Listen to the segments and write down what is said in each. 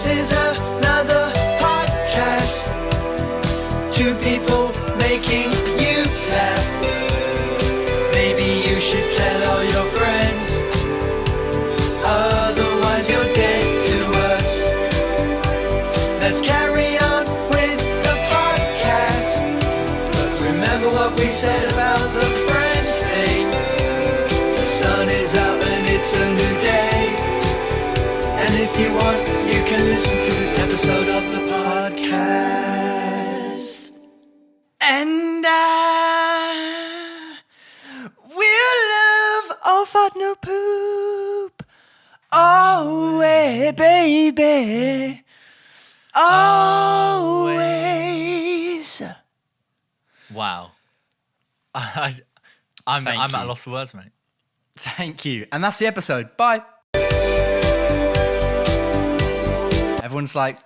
This is another podcast. Two people making you laugh. Maybe you should tell all your friends. Otherwise you're dead to us. Let's carry on with the podcast. But remember what we said about the Friends thing. The sun is out and it's a new day. And if you want, you can listen to this episode of the podcast. And I will love all fart, no poop. Always, baby. Always. Wow. I'm at a loss for words, mate. Thank you. And that's the episode. Bye. Everyone's like,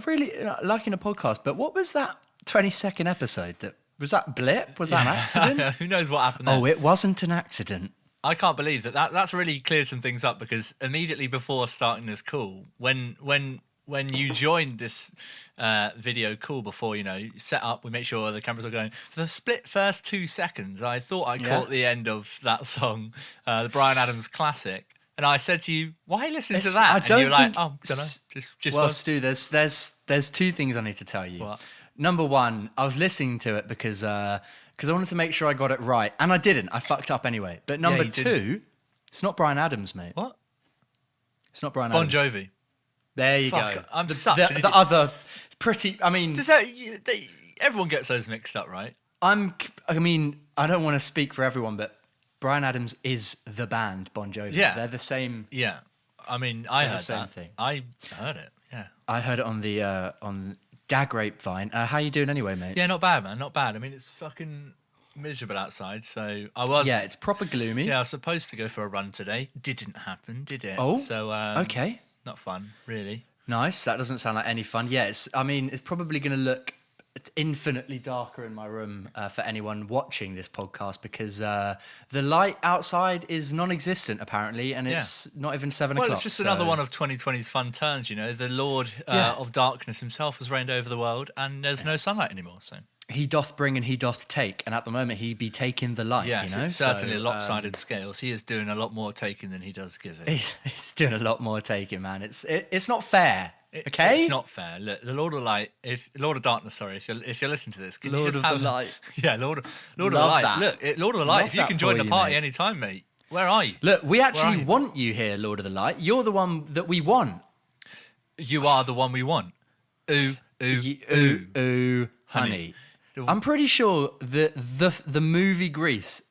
really liking a podcast, but what was that 20-second episode? Was that a blip? Was that an accident? Who knows what happened there? Oh, it wasn't an accident. I can't believe that's really cleared some things up, because immediately before starting this call, when you joined this video call before, set up, we make sure the cameras are going. For the split first 2 seconds, I thought I caught the end of that song, the Bryan Adams classic. And I said to you, why listen to that? I don't and you were think, like, don't know. Just well, Stu, there's two things I need to tell you. What? Number one, I was listening to it because I wanted to make sure I got it right. And I didn't. I fucked up anyway. But number two, it's not Bryan Adams, mate. What? It's not Bryan Bon Adams. Jovi. There you Fuck, go. I'm such an idiot. The other pretty, I mean... Everyone gets those mixed up, right? I don't want to speak for everyone, but Bryan Adams is the band Bon Jovi. Yeah. They're the same. Yeah. I mean, I heard same that. thing. I heard it, yeah. I heard it on the on Dag Grapevine. How you doing anyway, mate? Yeah, not bad, man. Not bad. I mean, it's fucking miserable outside, so I was... Yeah, it's proper gloomy. Yeah, I was supposed to go for a run today. Didn't happen, did it? Oh, so okay. Not fun, really. Nice. That doesn't sound like any fun. Yeah, it's probably going to look infinitely darker in my room for anyone watching this podcast, because the light outside is non-existent apparently, and it's not even 7 o'clock. Well, it's just another one of 2020's fun turns, The Lord of Darkness himself has reigned over the world, and there's no sunlight anymore, so... He doth bring and he doth take, and at the moment he be taking the light. Yes, it's certainly lopsided scales. He is doing a lot more taking than he does giving. He's doing a lot more taking, man. It's not fair. Okay, it's not fair. Look, the Lord of Light, Lord of Darkness. Sorry, if you're listening to this, can Lord you just of have the Light? Yeah, Lord of the Light. That. Look, Lord of the Light. Love if you that can join for the you, party mate. anytime, mate. Where are you? Look, we actually want you here, Lord of the Light. You're the one that we want. You are the one we want. Ooh, honey. I'm pretty sure that the movie Grease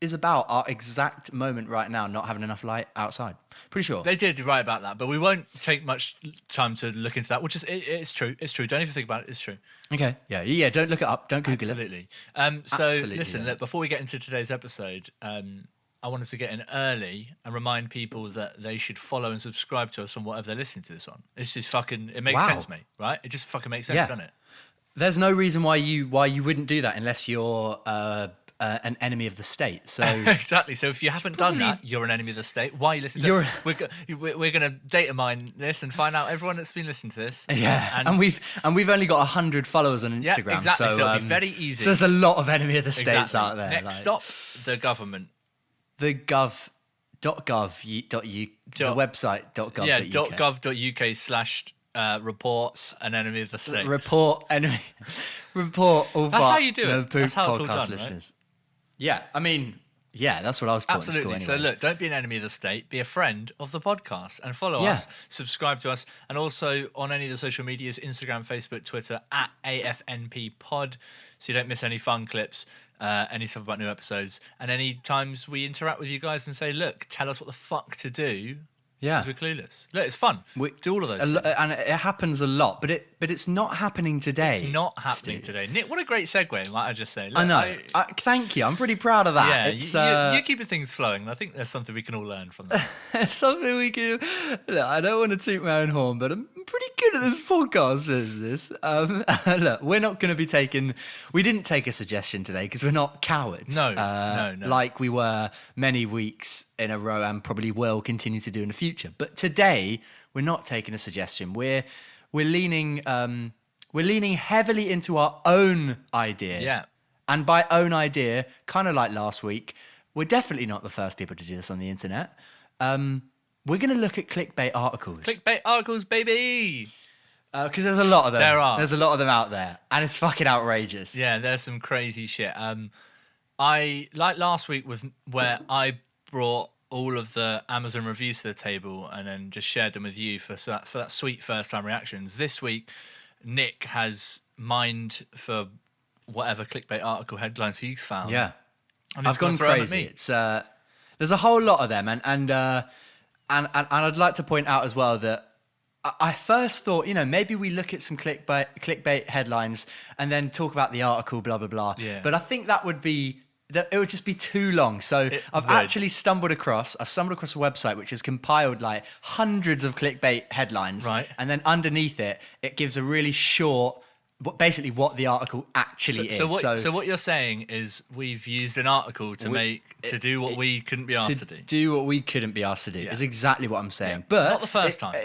is about our exact moment right now, not having enough light outside. Pretty sure. They did write about that, but we won't take much time to look into that, which is, it's true. It's true. Don't even think about it. It's true. Okay. Yeah. Don't look it up. Don't Google it. Absolutely. Listen, look, before we get into today's episode, I wanted to get in early and remind people that they should follow and subscribe to us on whatever they're listening to this on. It's just it makes sense, mate, right? It just fucking makes sense, doesn't it? There's no reason why you wouldn't do that unless you're an enemy of the state. So exactly. So if you haven't done that, you're an enemy of the state. Why are you listening to it? We're going to data mine this and find out everyone that's been listening to this. Yeah, and we've only got 100 followers on Instagram. Yeah, exactly. So it'll be very easy. So there's a lot of enemy of the states out there. Next stop, the government. The gov.gov.uk. The website.gov.uk. Yeah, .gov.uk/ reports an enemy of the state. Report all. That's how you do it. That's how it's all done, listeners. Right? Yeah, I mean, that's what I was taught. Absolutely. In school anyway. So look, don't be an enemy of the state. Be a friend of the podcast and follow us, subscribe to us, and also on any of the social medias: Instagram, Facebook, Twitter at AFNP Pod, so you don't miss any fun clips. Any stuff about new episodes, and any times we interact with you guys and say, look, tell us what the fuck to do. Yeah, because we're clueless. Look, it's fun. We do all of those things. And it happens a lot, but it's not happening today. It's not happening today. Nick, what a great segue, might I just say. Look, I know. Thank you. I'm pretty proud of that. Yeah, you're keeping things flowing, and I think there's something we can all learn from that. Something we can... Look, I don't want to toot my own horn, but I'm pretty good at this podcast business. Look, we're not going to be taking... We didn't take a suggestion today because we're not cowards. No. Like we were many weeks in a row and probably will continue to do in the future. But today, we're not taking a suggestion. We're leaning heavily into our own idea. Yeah. And by own idea, kind of like last week, we're definitely not the first people to do this on the internet. We're going to look at clickbait articles. Clickbait articles, baby. Because there's a lot of them. There are. There's a lot of them out there. And it's fucking outrageous. Yeah, there's some crazy shit. I like last week where I brought all of the Amazon reviews to the table and then just shared them with you for that sweet first time reactions. This week, Nick has mined for whatever clickbait article headlines he's found. Yeah. And I've gone crazy. It's there's a whole lot of them, and I'd like to point out as well that I first thought, maybe we look at some clickbait headlines and then talk about the article, blah blah blah. Yeah. But I think that would just be too long. So I've actually stumbled across a website which has compiled like hundreds of clickbait headlines, right? And then underneath it gives a really short. Basically, what the article actually is. So what you're saying is we've used an article to do what we couldn't be asked to do. Do what we couldn't be asked to do is exactly what I'm saying. Yeah. But not the first time.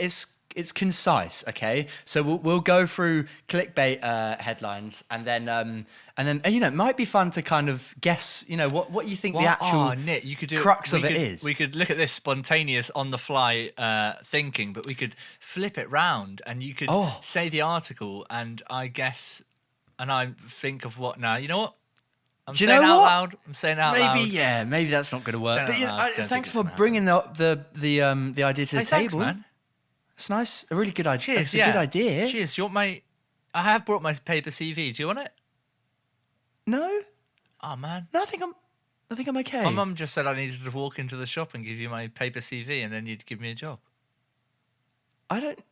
It's concise, okay? So we'll go through clickbait headlines and then it might be fun to kind of guess, what you think the actual Nick, you could do crux of it is. We could look at this spontaneous on the fly thinking, but we could flip it round and you could say the article and I guess and I think of what now. You know what? I'm saying out loud. Maybe that's not going to work. But thanks for bringing the idea to the table. Thanks, man. It's nice. A really good idea. Cheers. It's a good idea. Cheers. You want I have brought my paper CV. Do you want it? No. Oh man. No, I think I'm okay. My mum just said I needed to walk into the shop and give you my paper CV, and then you'd give me a job. I don't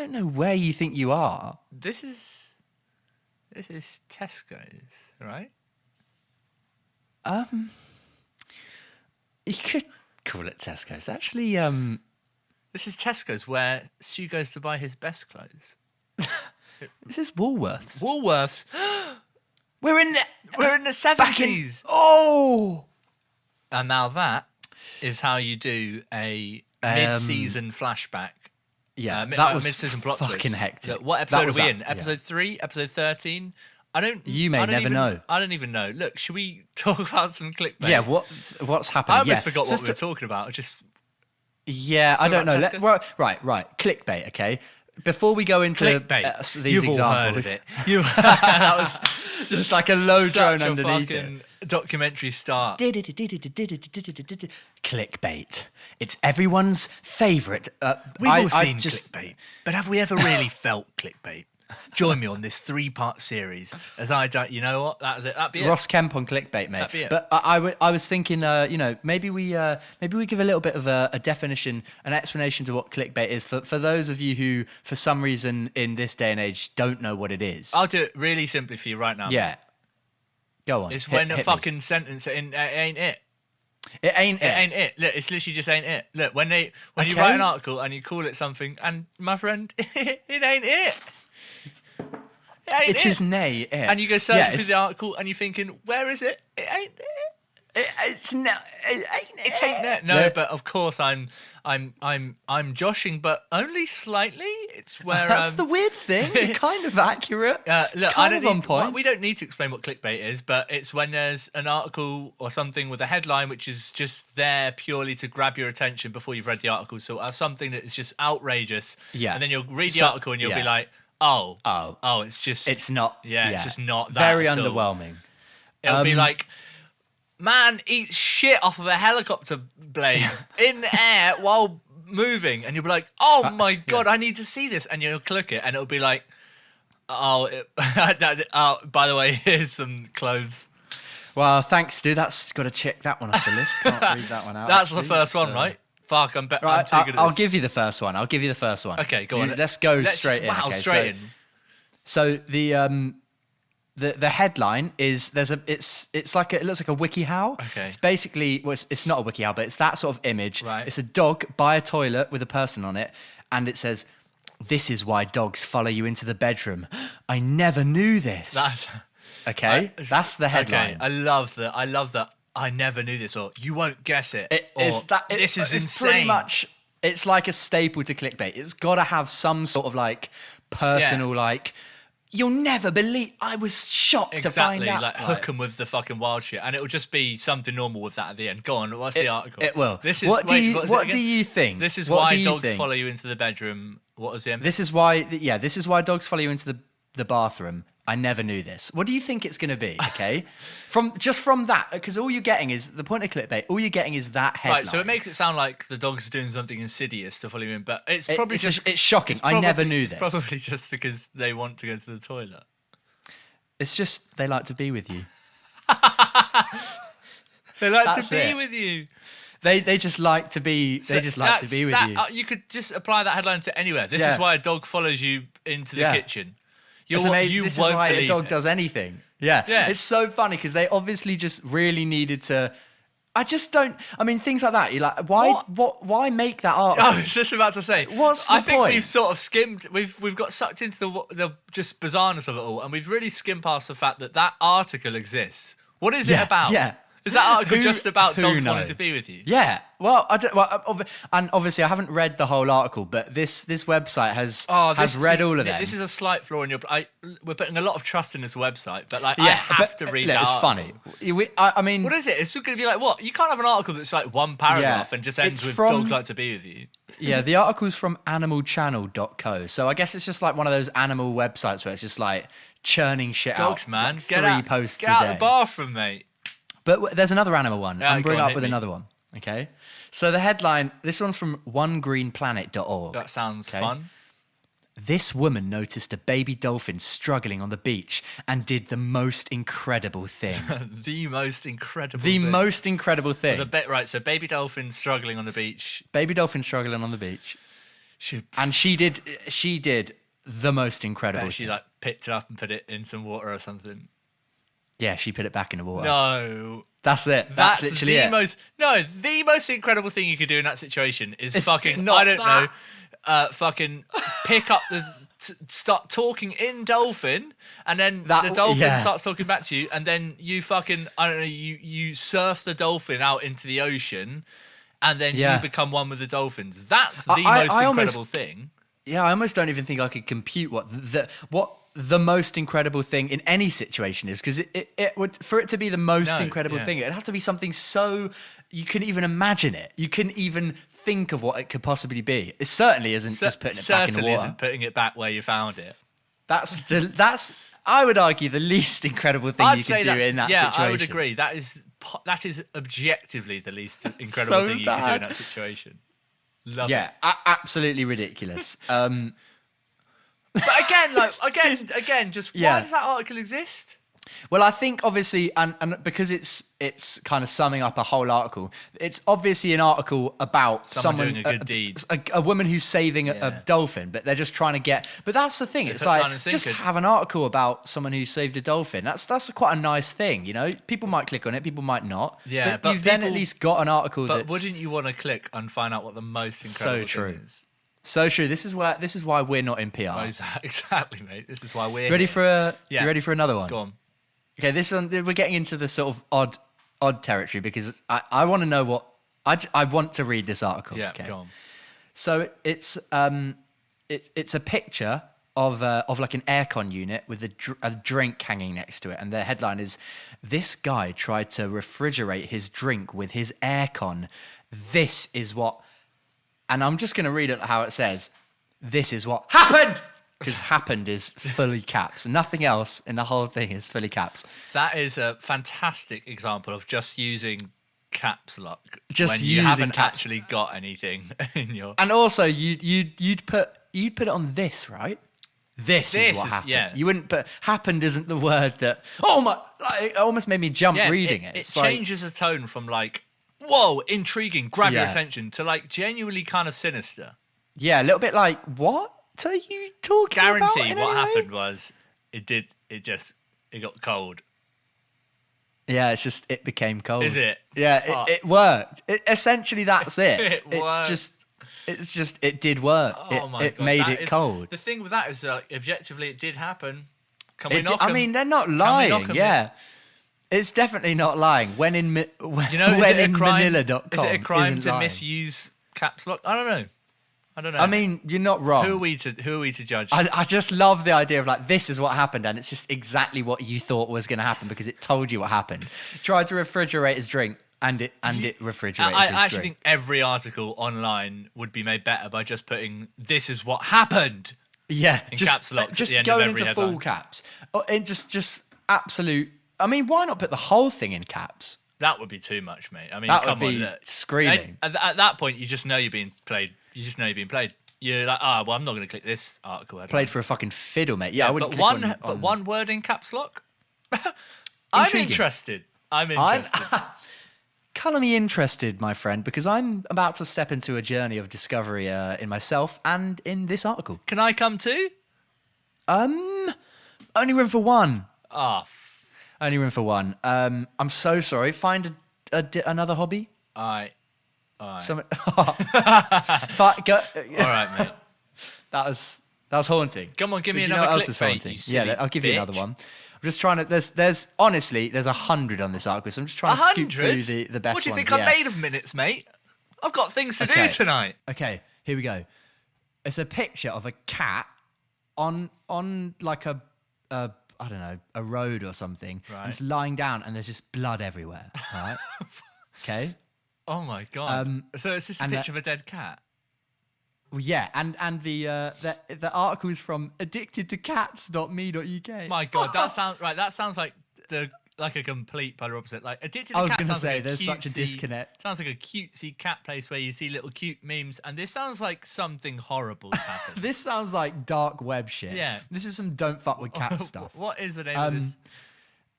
know where you think you are. This is Tesco's, right? You could call it Tesco's. Actually, this is Tesco's where Stu goes to buy his best clothes. This is Woolworths. Woolworths. We're in the 70s. And now that is how you do a mid-season flashback. Yeah, that was mid-season plot fucking twist. hectic. Look, what episode are we in? Episode 3? Episode 13? You may never know. I don't even know. Look, should we talk about some clickbait? Yeah, what's happening? I almost forgot what we were talking about. I don't know. Right. Clickbait, okay? Before we go into these examples, all heard of it. That was just like a low drone underneath it. Documentary start. Clickbait. It's everyone's favourite. We've all seen clickbait, but have we ever really felt clickbait? Join me on this 3-part series as I don't. You know what? That was it. That'd be Ross Kemp on clickbait, mate. That'd be it. But I was thinking, maybe we give a little bit of a definition, an explanation to what clickbait is for those of you who, for some reason, in this day and age, don't know what it is. I'll do it really simply for you right now. Yeah. Go on. It's when a fucking sentence ain't it. It ain't it. Look, it's literally just ain't it. Look, when you write an article and you call it something, and my friend, it ain't it. It is nay it. And you go searching through the article and you're thinking, where is it? It ain't it. It ain't there. No, but of course I'm joshing, but only slightly. It's where that's the weird thing. You're kind of accurate. Look, on point. We don't need to explain what clickbait is, but it's when there's an article or something with a headline which is just there purely to grab your attention before you've read the article. So something that is just outrageous. Yeah. And then you'll read the article and you'll be like, oh, it's not. Yeah, it's just not that. Very underwhelming. It'll be like, man eats shit off of a helicopter blade in the air while moving, and you'll be like, oh my god, I need to see this, and you'll click it and it'll be like, by the way, here's some clothes. Well, thanks, Stu. That's got to check that one off the list. Can't read that one out. That's the first one, right? Fuck, I'm too good at this. I'll give you the first one. Okay, go on. Let's go straight in. Wow, straight in. So the headline is it looks like a WikiHow. Okay. It's basically it's not a WikiHow, but it's that sort of image. Right. It's a dog by a toilet with a person on it, and it says, This is why dogs follow you into the bedroom. I never knew this. That's the headline. Okay, I love that. I never knew this, or you won't guess it. This is insane. Pretty much, it's like a staple to clickbait. It's got to have some sort of like personal, like, you'll never believe. I was shocked to find out. Like hook them with the fucking wild shit, and it will just be something normal with that at the end. Go on, what's the article? It will. This is what do you think? This is why dogs follow you into the bedroom. What was the end? This is why. Yeah, this is why dogs follow you into the bathroom. I never knew this. What do you think it's going to be? Okay, from that, because all you're getting is the point of clickbait. All you're getting is that headline. Right, so it makes it sound like the dog's doing something insidious to follow you in, but it's probably it's shocking. I never knew this. It's probably just because they want to go to the toilet. It's just they like to be with you. They like to be with you. They just like to be. They just like to be with you. You could just apply that headline to anywhere. This is why a dog follows you into the kitchen. This is why a dog does anything. Yeah. It's so funny because they obviously just really needed to. I just don't. I mean, things like that. You're like, why make that article? I was just about to say. What's the point? I think we've sort of skimmed. We've got sucked into the just bizarreness of it all, and we've really skimmed past the fact that article exists. What is it about? Yeah. Is that article just about dogs wanting to be with you? Yeah. Well, I don't. Well, and obviously, I haven't read the whole article, but this website has read all of them. This is a slight flaw in your. We're putting a lot of trust in this website, but like I have to read that. It's funny. I mean, what is it? It's going to be like what? You can't have an article that's like one paragraph and just ends with dogs like to be with you. Yeah, the article's from animalchannel.co. So I guess it's just like one of those animal websites where it's just like churning shit dogs, out. Man, like get posts out of the bathroom, mate. But there's another animal one. I'm bringing up with another one. Okay. So the headline, this one's from onegreenplanet.org. That sounds fun. This woman noticed a baby dolphin struggling on the beach and did the most incredible thing. The most incredible thing. Right, so baby dolphin struggling on the beach. Baby dolphin struggling on the beach. And she did the most incredible thing. She like picked it up and put it in some water or something. Yeah, she put it back in the water. No. That's it. That's literally it. The most incredible thing you could do in that situation is fucking pick up start talking in dolphin, and then the dolphin starts talking back to you, and then you fucking, I don't know, you surf the dolphin out into the ocean, and then you become one with the dolphins. That's the most incredible thing. Yeah, I almost don't even think I could compute what the most incredible thing in any situation is, because it would, for it to be the most incredible thing, it'd have to be something so you couldn't even imagine it. You couldn't even think of what it could possibly be. It certainly isn't just putting it back in the water. Isn't putting it back where you found it. That's I would argue the least incredible thing you could do in that situation. Yeah, I would agree. That is objectively the least incredible thing you could do in that situation. Love it. Absolutely ridiculous. But again, just why does that article exist? Well, I think obviously, and because it's kind of summing up a whole article. It's obviously an article about someone doing a good deed, a woman who's saving a dolphin, but they're just trying to get. But that's the thing. It's like just have an article about someone who saved a dolphin. That's quite a nice thing, you know. People might click on it, people might not. Yeah, but you've then at least got an article. But wouldn't you want to click and find out what the most incredible thing is? So true. This is why we're not in PR. Oh, exactly, mate. This is why we're ready for you ready for another one? Go on. Okay, this one we're getting into the sort of odd territory because I want to know what I want to read this article. Yeah, okay? Go on. So it's a picture of like an aircon unit with a drink hanging next to it, and the headline is, "This guy tried to refrigerate his drink with his aircon. This is what." And I'm just going to read it how it says. This is what happened. Because happened is fully caps. Nothing else in the whole thing is fully caps. That is a fantastic example of just using caps lock just when you haven't actually got anything in your. And also, you'd put it on this, right? This is what happened. Yeah. You wouldn't put happened isn't the word that. Oh my! Like, it almost made me jump reading it. It changes the tone from like, whoa, intriguing, grab your attention, to like genuinely kind of sinister. Yeah, a little bit like, what are you talking about? Guarantee what happened was it got cold. Yeah, became cold. Is it? Yeah, it worked. Essentially, that's it. It worked. It's just, It's just, it did work. Oh my it God, made that it is- cold. The thing with that is, objectively, it did happen. Can we knock I 'em? mean, they're not we lying. knock 'em, Yeah. It's definitely not lying. When in when, You know, is when it a in crime? Manila.com Is it a crime isn't to lying. misuse caps lock? I don't know. I mean, you're not wrong. who are we to judge? I just love the idea of like, this is what happened, and it's just exactly what you thought was going to happen because it told you what happened. Tried to refrigerate his drink, and it refrigerated his I actually drink. think every article online would be made better by just putting "This is what happened." Yeah, in just, caps locks at just the end going of every into full headline. caps. And just absolute. I mean, why not put the whole thing in caps? That would be too much, mate. I mean, That come would on, be look. screaming. At that point, you just know you're being played. You just know you're being played. You're like, well, I'm not going to click this article. Played for a fucking fiddle, mate. Yeah, I wouldn't but click on one word in caps lock. I'm Intriguing. interested. I'm interested. Colour me interested, my friend, because I'm about to step into a journey of discovery in myself and in this article. Can I come too? Only room for one. Ah, Only room for one. I'm so sorry. Find another hobby. All Some, right, mate. That was haunting. Come on, give me But you know another what else is clickbait, haunting? you silly Yeah, I'll give you another bitch. one. I'm just trying to. There's honestly 100 on this article, so I'm just trying to scoop through 100? the best ones. What do you think yeah. I'm made of minutes, mate? I've got things to Okay. do tonight. Okay, here we go. It's a picture of a cat on like a I don't know, a road or something. Right. And it's lying down and there's just blood everywhere. Right? Okay. Oh my god! So it's just a and picture of a dead cat. Well, yeah, and the article is from addictedtocats.me.uk. My god, that sounds right. That sounds like a complete polar opposite. Like addicted to I was cats gonna sounds say, like there's such a disconnect. Sounds like a cutesy cat place where you see little cute memes, and this sounds like something horrible has happened. This sounds like dark web shit. Yeah. This is some don't fuck with cat stuff. What is the name of this?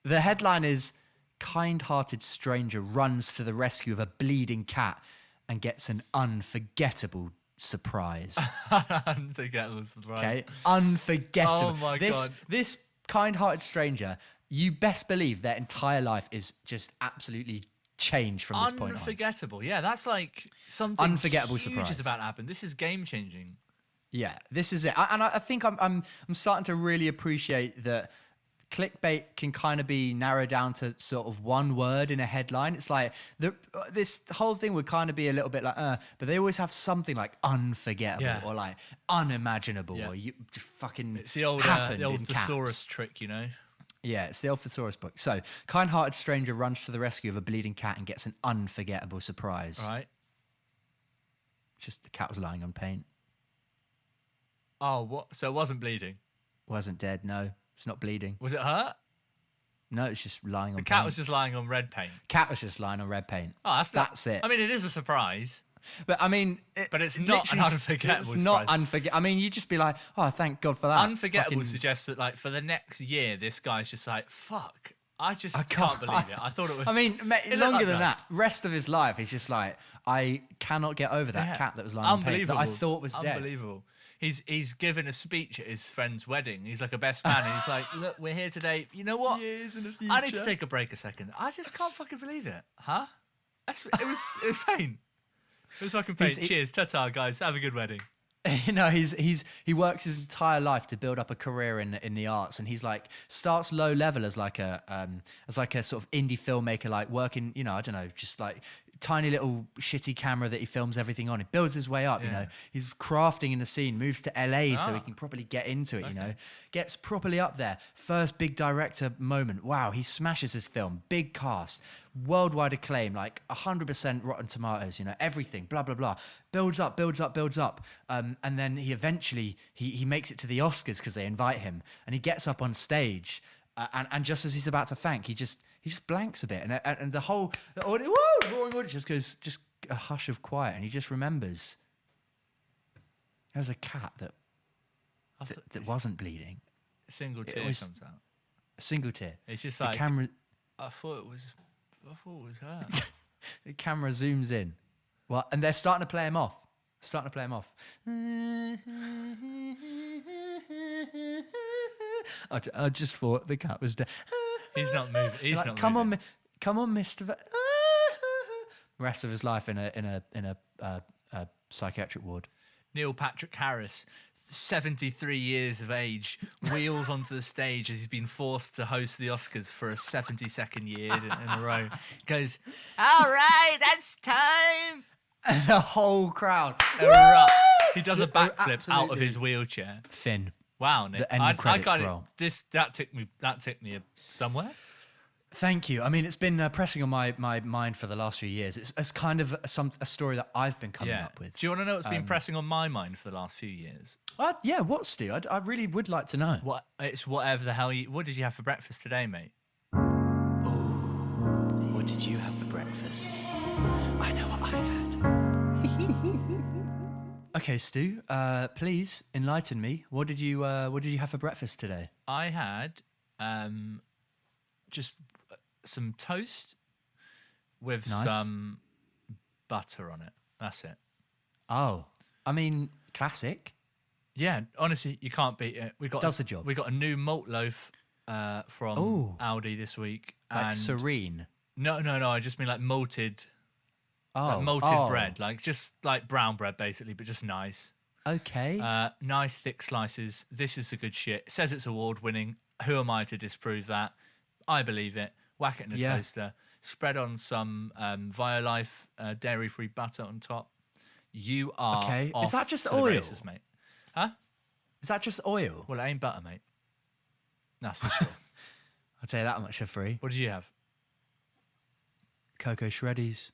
The headline is kind-hearted stranger runs to the rescue of a bleeding cat and gets an unforgettable surprise. Unforgettable surprise. Okay? Unforgettable. Oh my this, God. This kind-hearted stranger, you best believe their entire life is just absolutely changed from this point on. Unforgettable. Yeah, that's like something Unforgettable huge surprise. is about to happen. This is game changing. Yeah, this is it. And I think I'm starting to really appreciate that clickbait can kind of be narrowed down to sort of one word in a headline. It's like this whole thing would kind of be a little bit like, but they always have something like unforgettable Yeah. or like unimaginable Yeah. or you just fucking It's the old happened in thesaurus caps. trick, you know. Yeah, it's the old thesaurus book. So, kind-hearted stranger runs to the rescue of a bleeding cat and gets an unforgettable surprise. Right. Just the cat was lying on paint. Oh, what? So it wasn't bleeding. Wasn't dead. No, it's not bleeding. Was it hurt? No, it's just lying on The paint. cat was just lying on red paint. Cat was just lying on red paint. Oh, That's it. I mean, it is a surprise. But I mean, But it's not an literally unforgettable It's not surprise. unforgettable. I mean, you just be like, oh, thank God for that. Unforgettable Fucking- suggests that, like, for the next year, this guy's just like, fuck. I just I can't believe it. I thought it was. I mean, mate, it looked longer like than that. Rest of his life, he's just like, I cannot get over that Yeah. cat that was lying on paint that I thought was dead. Unbelievable. He's given a speech at his friend's wedding. He's like a best man. And he's like, look, we're here today. You know what? Years in the I need to future. take a break a second. I just can't fucking believe it. Huh? It was pain. It was fucking pain. He's- Cheers. Ta-ta, guys. Have a good wedding. You know, he works his entire life to build up a career in the arts, and he's like starts low level as like a sort of indie filmmaker, like working, you know, I don't know, just like tiny little shitty camera that he films everything on. He builds his way up, you know. He's crafting in the scene, moves to LA so he can properly get into it, you know. Gets properly up there. First big director moment. Wow, he smashes his film. Big cast. Worldwide acclaim, like 100% Rotten Tomatoes, you know, everything, blah, blah, blah. Builds up. And then he eventually, he makes it to the Oscars because they invite him. And he gets up on stage. And just as he's about to thank, he just blanks a bit, and the audience, the roaring audience just goes a hush of quiet, and he just remembers there was a cat that wasn't bleeding. A single tear was- comes out. A single tear. It's just The like, camera, I thought it was her. the camera zooms in. Well, and they're starting to play him off. I just thought the cat was dead. He's not moving. He's Like, not come moving. on, Mister. Rest of his life in a psychiatric ward. Neil Patrick Harris, 73 years of age, wheels onto the stage as he's been forced to host the Oscars for a 72nd year in a row. Goes, all right, that's time. And the whole crowd Erupts. He does a backflip out of Absolutely. his wheelchair. Finn. Wow, Nick. The end credits got roll. That took me somewhere. Thank you. I mean, it's been pressing on my mind for the last few years. It's kind of a story that I've been coming up with. Do you want to know what's been pressing on my mind for the last few years? Yeah, what, Stu? I really would like to know. What? It's whatever the hell What did you have for breakfast today, mate? What did you have for breakfast? I know what I had. Okay, Stu, please enlighten me. What did you have for breakfast today? I had just some toast with Nice. some butter on it. That's it. Oh, I mean, classic. Yeah, honestly, you can't beat it. Does the job. We got a new malt loaf from Ooh. Aldi this week. Like and serene. No. I just mean like malted bread, like just like brown bread basically, but just nice. Okay. Nice thick slices. This is the good shit. It says it's award winning. Who am I to disprove that? I believe it. Whack it in a Yeah. toaster. Spread on some Violife dairy free butter on top. You are Okay. off Is that just to the oil? races, mate. Huh? Is that just oil? Well, it ain't butter, mate. That's for sure. I'll tell you that much for free. What did you have? Cocoa shreddies.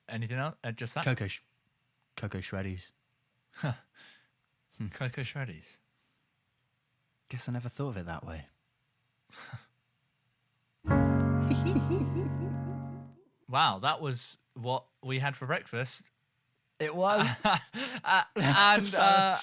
Anything else? Just that? Cocoa shreddies. Cocoa shreddies. Guess I never thought of it that way. Wow, that was what we had for breakfast. It was. And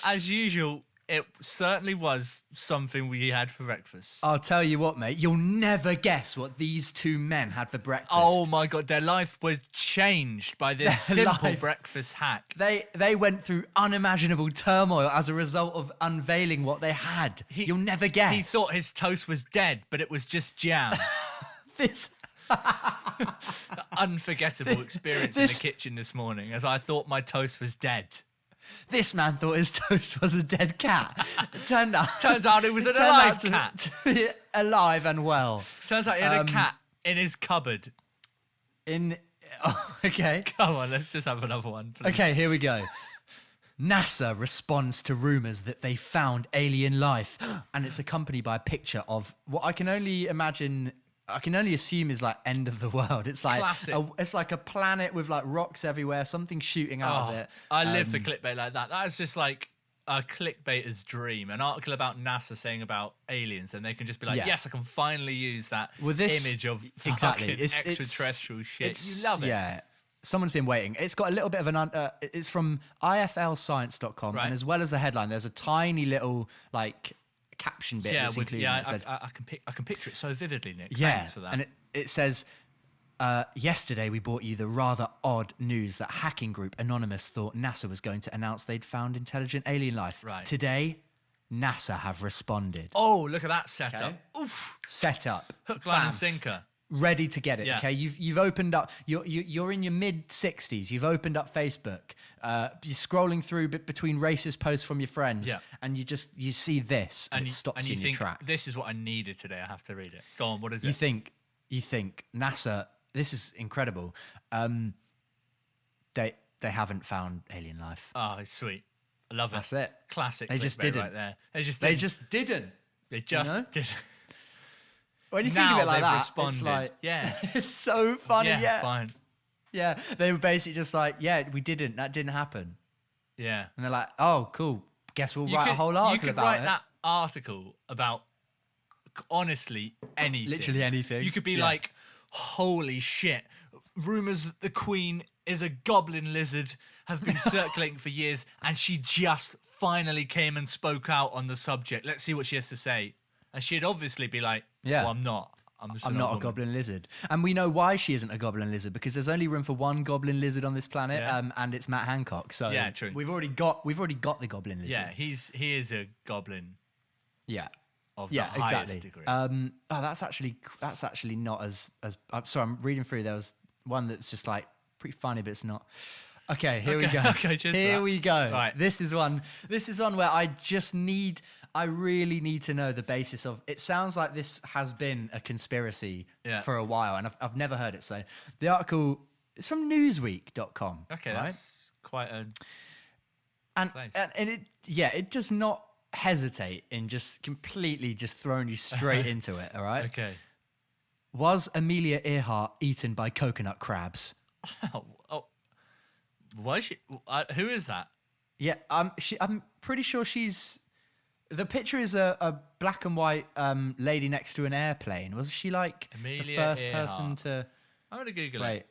as usual, it certainly was something we had for breakfast. I'll tell you what, mate. You'll never guess what these two men had for breakfast. Oh my God, their life was changed by this Their simple life. breakfast hack. They went through unimaginable turmoil as a result of unveiling what they had. You'll never guess. He thought his toast was dead, but it was just jam. this. Unforgettable experience in the kitchen this morning as I thought my toast was dead. This man thought his toast was a dead cat. Turns out it was an alive cat. To be alive and well. Turns out he had a cat in his cupboard. Okay. Come on, let's just have another one, please. Okay, here we go. NASA responds to rumors that they found alien life, and it's accompanied by a picture of what I can only assume is like end of the world. It's like Classic. It's like a planet with like rocks everywhere, something shooting out of it. I live for clickbait like that. That is just like a clickbaiter's dream. An article about NASA saying about aliens, and they can just be like, Yeah. yes, I can finally use that With this image of exactly fucking extraterrestrial shit. You love it. Yeah. Someone's been waiting. It's got a little bit of an. It's from iflscience.com, Right. and as well as the headline, there's a tiny little like caption bit that's included. yeah, It said, I can picture it so vividly, Nick. yeah, Thanks for that. and it says, yesterday we brought you the rather odd news that hacking group Anonymous thought NASA was going to announce they'd found intelligent alien life. Right. Today, NASA have responded. Oh, look at that setup. Okay. Oof. Set up. Hook, line, Bam. and sinker. Ready to get it. Yeah. Okay, you've opened up. You're in your mid 60s. You've opened up Facebook. You're scrolling through between racist posts from your friends, Yeah. and you see this, and it stops you you in think your tracks. this is what I needed today. I have to read it. Go on. What is it? You think NASA? This is incredible. They haven't found alien life. Oh, it's sweet. I love it. That's it. Classic. They just clickbait didn't. Right there. They just didn't. They just know? did. When you Now think of it like they've that, responded. it's like Yeah. it's so funny. Yeah, Fine. yeah. They were basically just like, yeah, we didn't. That didn't happen. Yeah. And they're like, oh, cool. Guess we'll write a whole article You could about write it. that article about honestly anything. Literally anything. You could be Yeah. like, holy shit, rumors that the Queen is a goblin lizard have been circulating for years, and she just finally came and spoke out on the subject. Let's see what she has to say. And she'd obviously be like, Yeah. well, I'm not. I'm just I'm not a woman." goblin lizard. And we know why she isn't a goblin lizard, because there's only room for one goblin lizard on this planet, Yeah. and it's Matt Hancock. So Yeah, true. We've already got the goblin lizard. Yeah, he is a goblin Yeah. of the Yeah, highest exactly. degree. That's actually not as I'm sorry, I'm reading through. There was one that's just like pretty funny, but it's not. Okay, here we go. Okay, just here that. we go. Right. This is one where I really need to know the basis of. It sounds like this has been a conspiracy for a while, and I've never heard it. So the article is from Newsweek.com. Okay, right? that's quite a place. And it does not hesitate in just completely just throwing you straight into it. All right. Okay. Was Amelia Earhart eaten by coconut crabs? Oh, was she? Who is that? Yeah, I'm pretty sure she's. The picture is a black and white lady next to an airplane. Was she like Amelia the first Earhart. person to? I'm gonna Google it. Wait,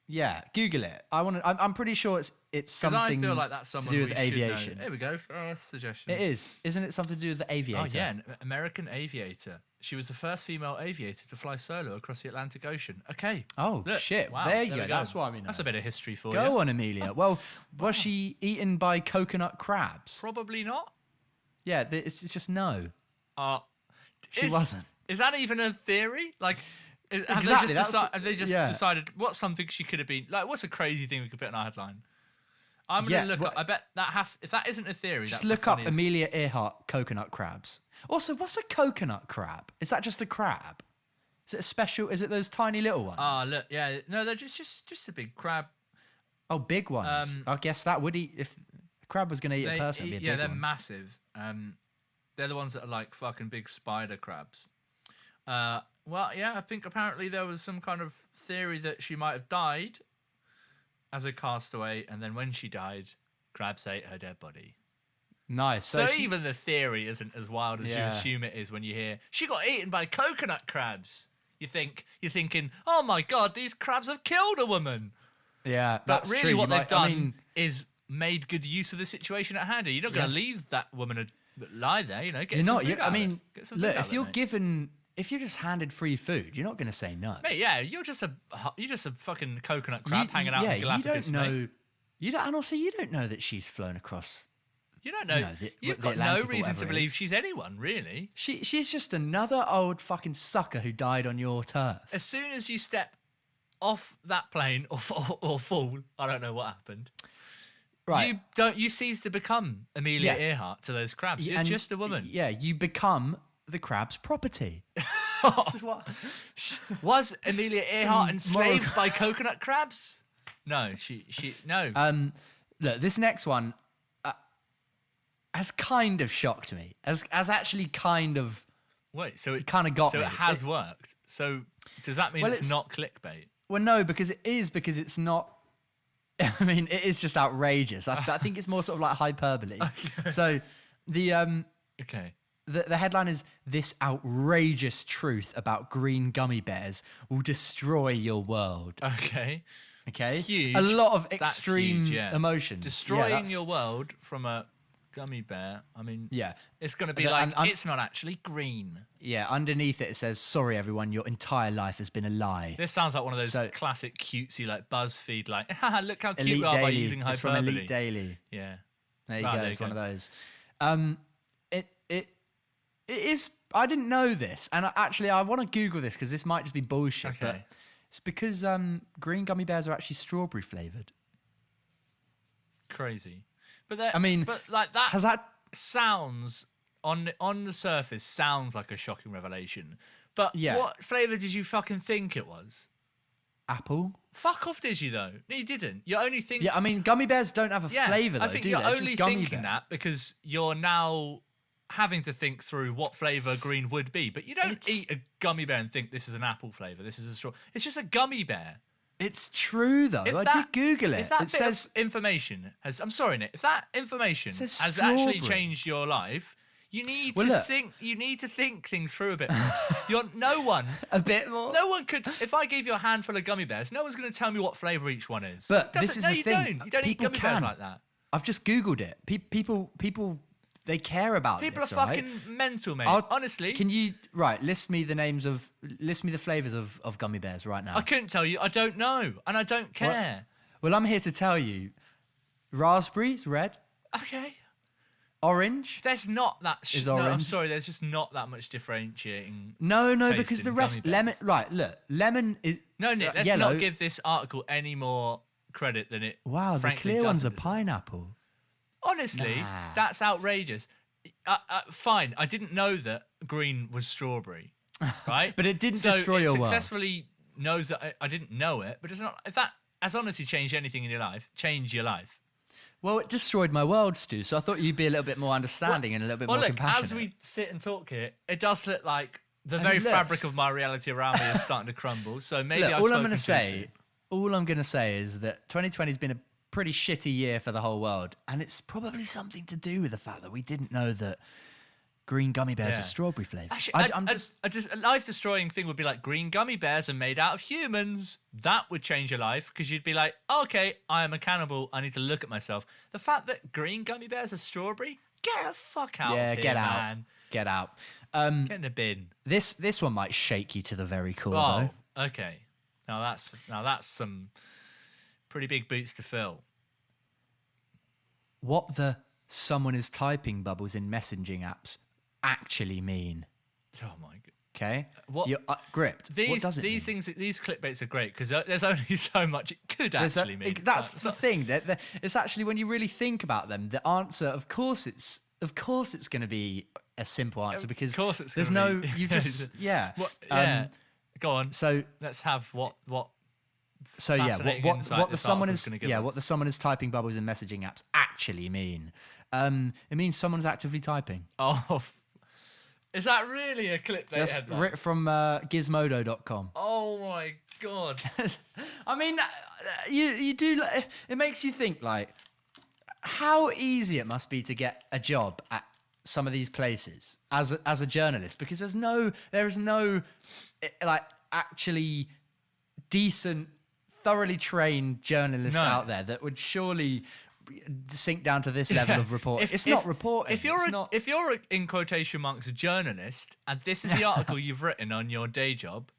yeah, Google it. I'm pretty sure it's Because something I feel like that's someone to do with we should aviation. know. Here we go. Suggestion. It is, isn't it? Something to do with the aviator. Oh yeah, an American aviator. She was the first female aviator to fly solo across the Atlantic Ocean. Okay. Oh Look, shit! wow, there you we go. That's what I mean. That's a bit of history for you. Go on, Amelia. Well, was she eaten by coconut crabs? Probably not. Yeah, it's just no. She wasn't. Is that even a theory? Like, have Exactly, they just decided what's something she could have been? Like, what's a crazy thing we could put in our headline? I'm gonna look up. I bet that has. If that isn't a theory, Just that's look the up funniest. Amelia Earhart coconut crabs. Also, what's a coconut crab? Is that just a crab? Is it a special? Is it those tiny little ones? Look, yeah, no, they're just a big crab. Oh, big ones. I guess that would eat if a crab was going to eat a person. It'd be a big they're one. massive. They're the ones that are like fucking big spider crabs. Well, yeah, I think apparently there was some kind of theory that she might have died as a castaway, and then when she died, crabs ate her dead body. Nice. So even the theory isn't as wild as you Yeah. assume it is when you hear she got eaten by coconut crabs. You're thinking, oh my god, these crabs have killed a woman. Yeah, But that's really, true. what You they've might- done is made good use of the situation at hand. You're not going to leave that woman lie there. You know, get You're some not. food out I of mean, it. Get some look, food out if of it, you're mate. given, if you're just handed free food, you're not going to say no. Mate, yeah, you're just a fucking coconut crab hanging out in the you Galapagos. don't know. Mate. You don't, and also you don't know that she's flown across. You don't know. You know, You've the got no Atlantic or reason to whatever it believe is. she's anyone, really. She's just another old fucking sucker who died on your turf. As soon as you step off that plane or fall, I don't know what happened. Right. You cease to become Amelia Yeah. Earhart to those crabs. You're And just a woman. Yeah, you become the crab's property. This is what- Was Amelia Earhart Some enslaved by coconut crabs? No, she no. Look, this next one has kind of shocked me. Has actually kind of. Wait, so it kinda got So me. it has worked. So does that mean Well, it's it's- not clickbait? Well, no, because it's not. I mean, it is just outrageous. I think it's more sort of like hyperbole. So, Okay. the headline is "This outrageous truth about green gummy bears will destroy your world." Okay. Okay, Huge. a lot of That's extreme huge, yeah. emotions. Destroying that's- your world from a gummy bear. I mean, Yeah. it's going to be The- like and- it's not actually green. Yeah, underneath it says, "Sorry, everyone, your entire life has been a lie." This sounds like one of those So- classic cutesy like BuzzFeed like, haha, look how cute Elite we are by Daily. using It's from hyperbole. Elite Daily. Yeah. There you Ah, go. there you It's one go. of those. It is. I didn't know this, and I want to Google this because this might just be bullshit. Okay. But it's because green gummy bears are actually strawberry flavored. Crazy. But but like that Has that? sounds on the surface sounds like a shocking revelation. But Yeah. what flavour did you fucking think it was? Apple. Fuck off, did you though? No, you didn't. You only think Yeah, I mean, gummy bears don't have a flavor though, I think do you're they? It's only just gummy thinking bear. that because you're now having to think through what flavour green would be. But you don't It's- eat a gummy bear and think this is an apple flavour, this is a straw. It's just a gummy bear. It's true though. If I that- did Google it. If that It bit says of information has, I'm sorry, Nick, if that information says has actually strawberry. changed your life, you need Well, to look. think. You need to think things through a bit more. You're no one. a bit more. No one could. If I gave you a handful of gummy bears, no one's going to tell me what flavour each one is. But Doesn't- this is no, the you thing. don't. You don't eat People gummy bears can. like that. I've just Googled it. People, they care about People this. are all right? fucking mental, mate. I'll- Honestly, Can you list me the flavors of gummy bears right now? I couldn't tell you. I don't know, and I don't care. Well, I'm here to tell you. Raspberries, red. Okay. Orange. There's not that. Is No, I'm orange. sorry. There's just not that much differentiating. No, taste because the in rest gummy lemon. bears. Right, look, lemon No, Nick, let's yellow. not give this article any more credit than it. Wow, the frankly clear one's a doesn't deserve. pineapple. Honestly, Nah. that's outrageous. Fine, I didn't know that green was strawberry, right? But it didn't so destroy it your world. successfully knows that I didn't know it, but it's not. If that has honestly changed anything in your life, change your life. Well, it destroyed my world, Stu, so I thought you'd be a little bit more understanding and a little bit more look, compassionate. as we sit and talk here, it does look like the I very mean, look. fabric of my reality around me is starting to crumble. So maybe Look, I've all spoken I'm going to too say, soon. all I'm going to say is that 2020 has been a pretty shitty year for the whole world, and it's probably something to do with the fact that we didn't know that green gummy bears Yeah. are strawberry flavored. Actually, a life-destroying thing would be like green gummy bears are made out of humans. That would change your life because you'd be like, okay, I am a cannibal. I need to look at myself. The fact that green gummy bears are strawberry, get the fuck out of here, get out, man. get out. Get in the bin. This one might shake you to the very core, Oh, though. okay. Now that's some pretty big boots to fill. What the someone is typing bubbles in messaging apps actually mean? Oh my god. Okay, What- you're gripped. What These does it mean? things, these clickbaits are great because there's only so much it could There's actually mean. That's But the thing. That it's actually when you really think about them, the answer, of course, it's going to be a simple answer because Of course it's there's gonna no be. you just yeah. Yeah. Go on. So Let's have what so yeah. fascinating What insight the this someone article's is gonna give yeah. us. What the someone is typing bubbles in messaging apps actually mean? It means someone's actively typing. Oh, is that really a clickbait That's headline? from Gizmodo.com. Oh my god. I mean, you do. It makes you think like how easy it must be to get a job at some of these places as a journalist because there is no like actually decent, thoroughly trained journalist No. out there that would surely sink down to this level of report. It's not reporting. If you're It's a, not. if you're a, in quotation marks a journalist, and this is the article you've written on your day job,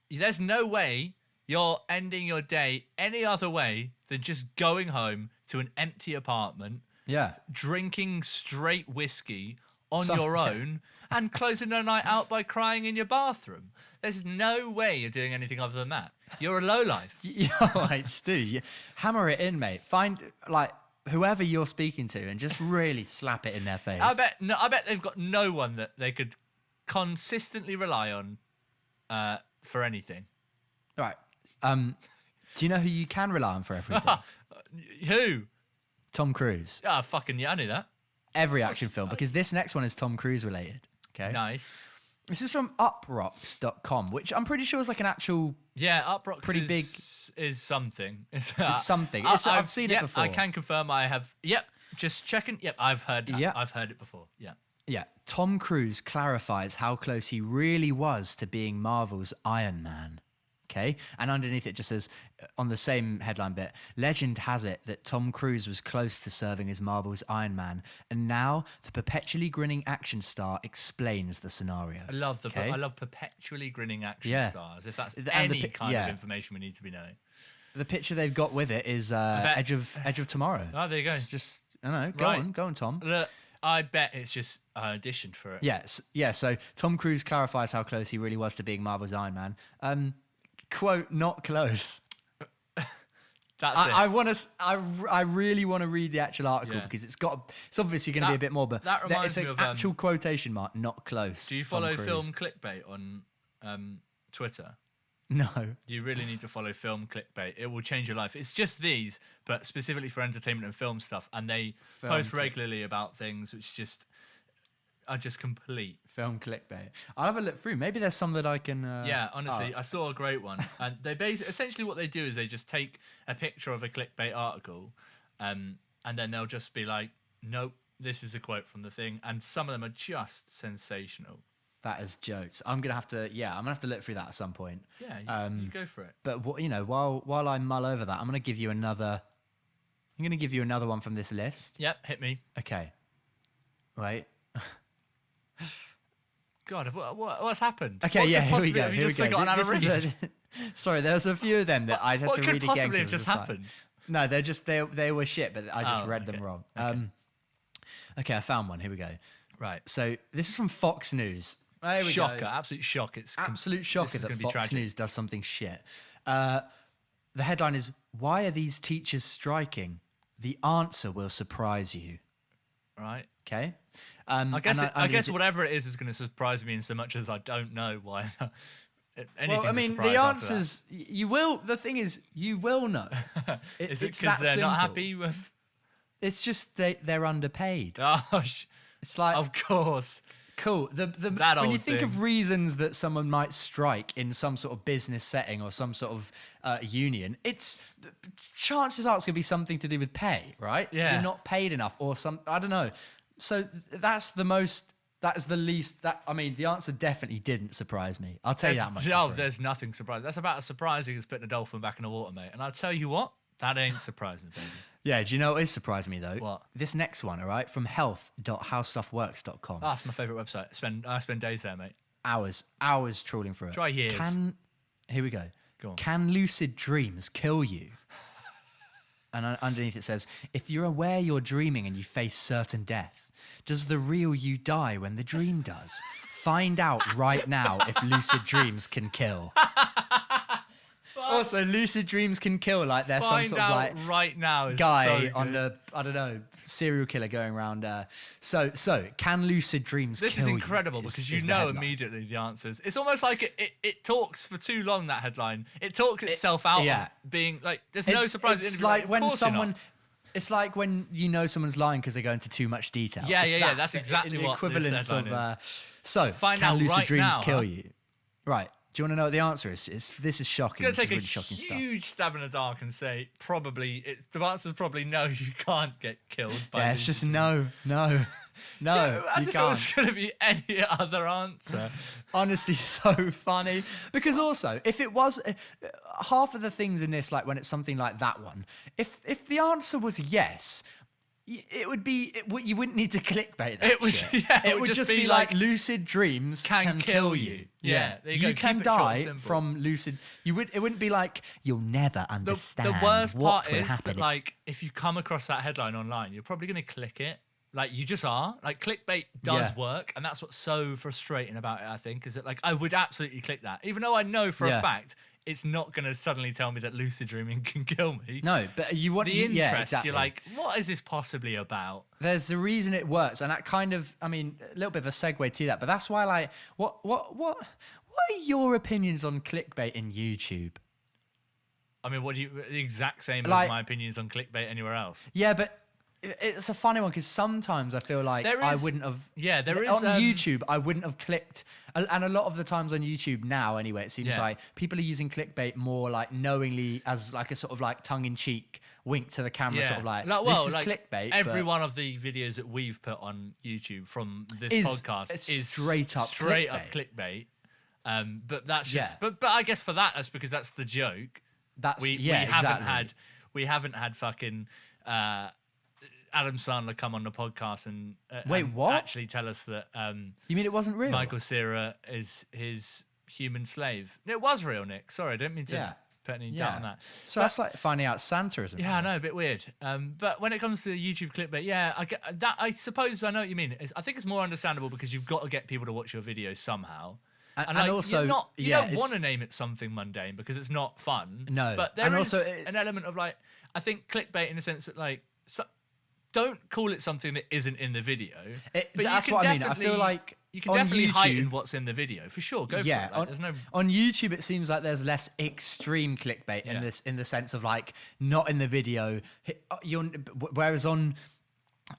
there's no way you're ending your day any other way than just going home to an empty apartment, Yeah. drinking straight whiskey on So- your own, and closing the night out by crying in your bathroom. There's no way you're doing anything other than that. You're a lowlife. Yeah, right, Stu. Hammer it in, mate. Find like whoever you're speaking to and just really slap it in their face. I bet they've got no one that they could consistently rely on for anything. Right. Do you know who you can rely on for everything? Who? Tom Cruise. Ah, fucking yeah, I knew that. Every action film, because this next one is Tom Cruise related. Okay. Nice. This is from uprocks.com, which I'm pretty sure is like an actual. Yeah, Uprocks Pretty is something. It's something. I've seen it before. I can confirm I have. Yep, just checking. Yep, I've heard. Yeah. I've heard it before. Yeah. Yeah. Tom Cruise clarifies how close he really was to being Marvel's Iron Man. Okay. And underneath it just says, on the same headline bit, legend has it that Tom Cruise was close to serving as Marvel's Iron Man. And now the perpetually grinning action star explains the scenario. I love Okay? I love perpetually grinning action Yeah. stars. If that's And the any pi- kind yeah. of information we need to be knowing. The picture they've got with it is bet- Edge of Tomorrow. Oh, there you go. It's just, I don't know. Right. Go on, Tom. Look, I bet it's just auditioned for it. Yes, yeah. So Tom Cruise clarifies how close he really was to being Marvel's Iron Man. Quote, not close. That's it. I really want to read the actual article Yeah. because it's obviously going to be a bit more, but that reminds it's me an of, actual quotation mark, not close. Do you Tom follow Cruise. Film Clickbait on Twitter? No. You really need to follow Film Clickbait. It will change your life. It's just these, but specifically for entertainment and film stuff. And they Film post Click- regularly about things which are just complete. Film clickbait. I'll have a look through. Maybe there's some that I can. Yeah, honestly, I saw a great one. And they essentially what they do is they just take a picture of a clickbait article, and then they'll just be like, nope, this is a quote from the thing. And some of them are just sensational. That is jokes. I'm gonna have to look through that at some point. Yeah, you go for it. But while I mull over that, I'm gonna give you another one from this list. Yep, hit me. Okay. Wait. God, what's happened? Okay, What yeah, could here we possibly- go. Have you Here we just go. forgotten how to This read? is sorry, there was a few of them that I'd have What to could read again. possibly 'cause have just it was like- happened? No, they were shit, but I just Oh, read them okay. wrong. Okay. Okay, I found one. Here we go. Right. So this is from Fox News. There we Shocker, go. absolute shock. It's Absolute shocker this is that gonna be Fox tragic. News does something shit. The headline is, "Why are these teachers striking? The answer will surprise you." Right. Okay. I guess underneath whatever it is going to surprise me in so much as I don't know why. Well, I mean, the answers you will. The thing is, you will know. Is it it's because that they're not simple. happy with? It's just they're underpaid. Oh, It's like, of course. cool. That When you old think of thing. reasons that someone might strike in some sort of business setting or some sort of union, chances are it's going to be something to do with pay, right? Yeah. You're not paid enough or I don't know. So that's the most. That is the least. The answer definitely didn't surprise me. I'll tell you that much. Oh, there's nothing surprising. That's about as surprising as putting a dolphin back in the water, mate. And I'll tell you what, that ain't surprising, baby. Yeah, do you know what is surprising me though? What? This next one, all right, from health.howstuffworks.com. Oh, that's my favourite website. I spend days there, mate. Hours trawling through it. Try years. Here we go. Go on. Can lucid dreams kill you? And underneath it says, if you're aware you're dreaming and you face certain death, does the real you die when the dream does? Find out right now if lucid dreams can kill. Also, lucid dreams can kill, like they're some Find sort of out like right now is guy so on good. the, I don't know, serial killer going around. So can lucid dreams This kill is you? incredible because you is the know headline. immediately the answers. It's almost like it talks for too long, that headline. It talks itself out yeah. of being like, there's no surprise. It's Of like when course you're not. someone. It's like when you know someone's lying because they go into too much detail. Yeah, It's yeah, that's exactly the what this equivalence headline of. So, Find can out lucid right dreams now, kill huh? you? Right. Do you want to know what the answer is? This is shocking. I'm This gonna is take really a shocking stuff. huge stab in the dark and say the answer's probably no. You can't get killed by. Yeah, it's lucid just dreams. no. As you if it was can't. going to be any other answer. Honestly, so funny. Because also, if it was half of the things in this, like when it's something like that one, if the answer was yes, it would be. You wouldn't need to clickbait that. It would- shit. yeah, it would just be like lucid dreams can kill you. Yeah, there you go. you Keep can it short and die simple. from lucid. It wouldn't be like you'll never understand. The worst what part will is happen that, like, if you come across that headline online, you're probably going to click it. Like, you just are. Like, clickbait does Yeah. work, and that's what's so frustrating about it, I think, is that, like, I would absolutely click that. Even though I know for Yeah. a fact it's not going to suddenly tell me that lucid dreaming can kill me. No, but you want The interest, yeah, exactly. you're like, what is this possibly about? There's the reason it works, and that kind of, a little bit of a segue to that. But that's why, like, what are your opinions on clickbait in YouTube? I mean, the exact same Like- as my opinions on clickbait anywhere else. Yeah, but it's a funny one because sometimes I feel like There I is- wouldn't have. yeah, there is, on YouTube. I wouldn't have clicked, and a lot of the times on YouTube now, anyway, it seems Yeah. like people are using clickbait more like knowingly as like a sort of like tongue-in-cheek wink to the camera, sort of like this is clickbait. Every but one of the videos that we've put on YouTube from this Is- podcast it's is straight up clickbait. But that's just, Yeah. but I guess for that's because that's the joke. That's We haven't had fucking Adam Sandler come on the podcast and Wait, and what? actually tell us that You mean it wasn't real? Michael Cera is his human slave. It was real, Nick. Sorry, I didn't mean to Yeah. put any doubt on that. So that's like finding out Santa isn't Yeah, real. I know, a bit weird. But when it comes to YouTube clickbait, yeah, I suppose I know what you mean. I think it's more understandable because you've got to get people to watch your videos somehow. And like, also, you yeah, don't it's- want to name it something mundane because it's not fun. No, but there and is also an element of like, I think clickbait in the sense that like, don't call it something that isn't in the video. But that's you can what I mean. I feel definitely- like you can on definitely YouTube- heighten what's in the video for sure. Go for it. Like, on, there's no. on YouTube, it seems like there's less extreme clickbait Yeah. in the sense of like not in the video. Whereas on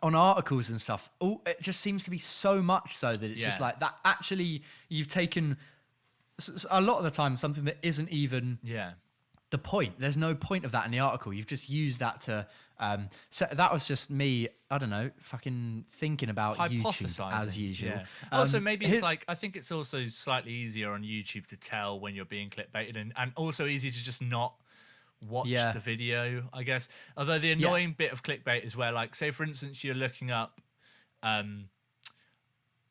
articles and stuff, it just seems to be so much so that it's just Yeah. like that. Actually, you've taken a lot of the time something that isn't even Yeah. the point. There's no point of that in the article. You've just used that to. So that was just me. I don't know, fucking thinking about YouTube Hypothesizing as usual. Yeah. Also, maybe it's here- like, I think it's also slightly easier on YouTube to tell when you're being clickbaited and also easy to just not watch Yeah. the video, I guess. Although the annoying bit of clickbait is where, like, say for instance, you're looking up.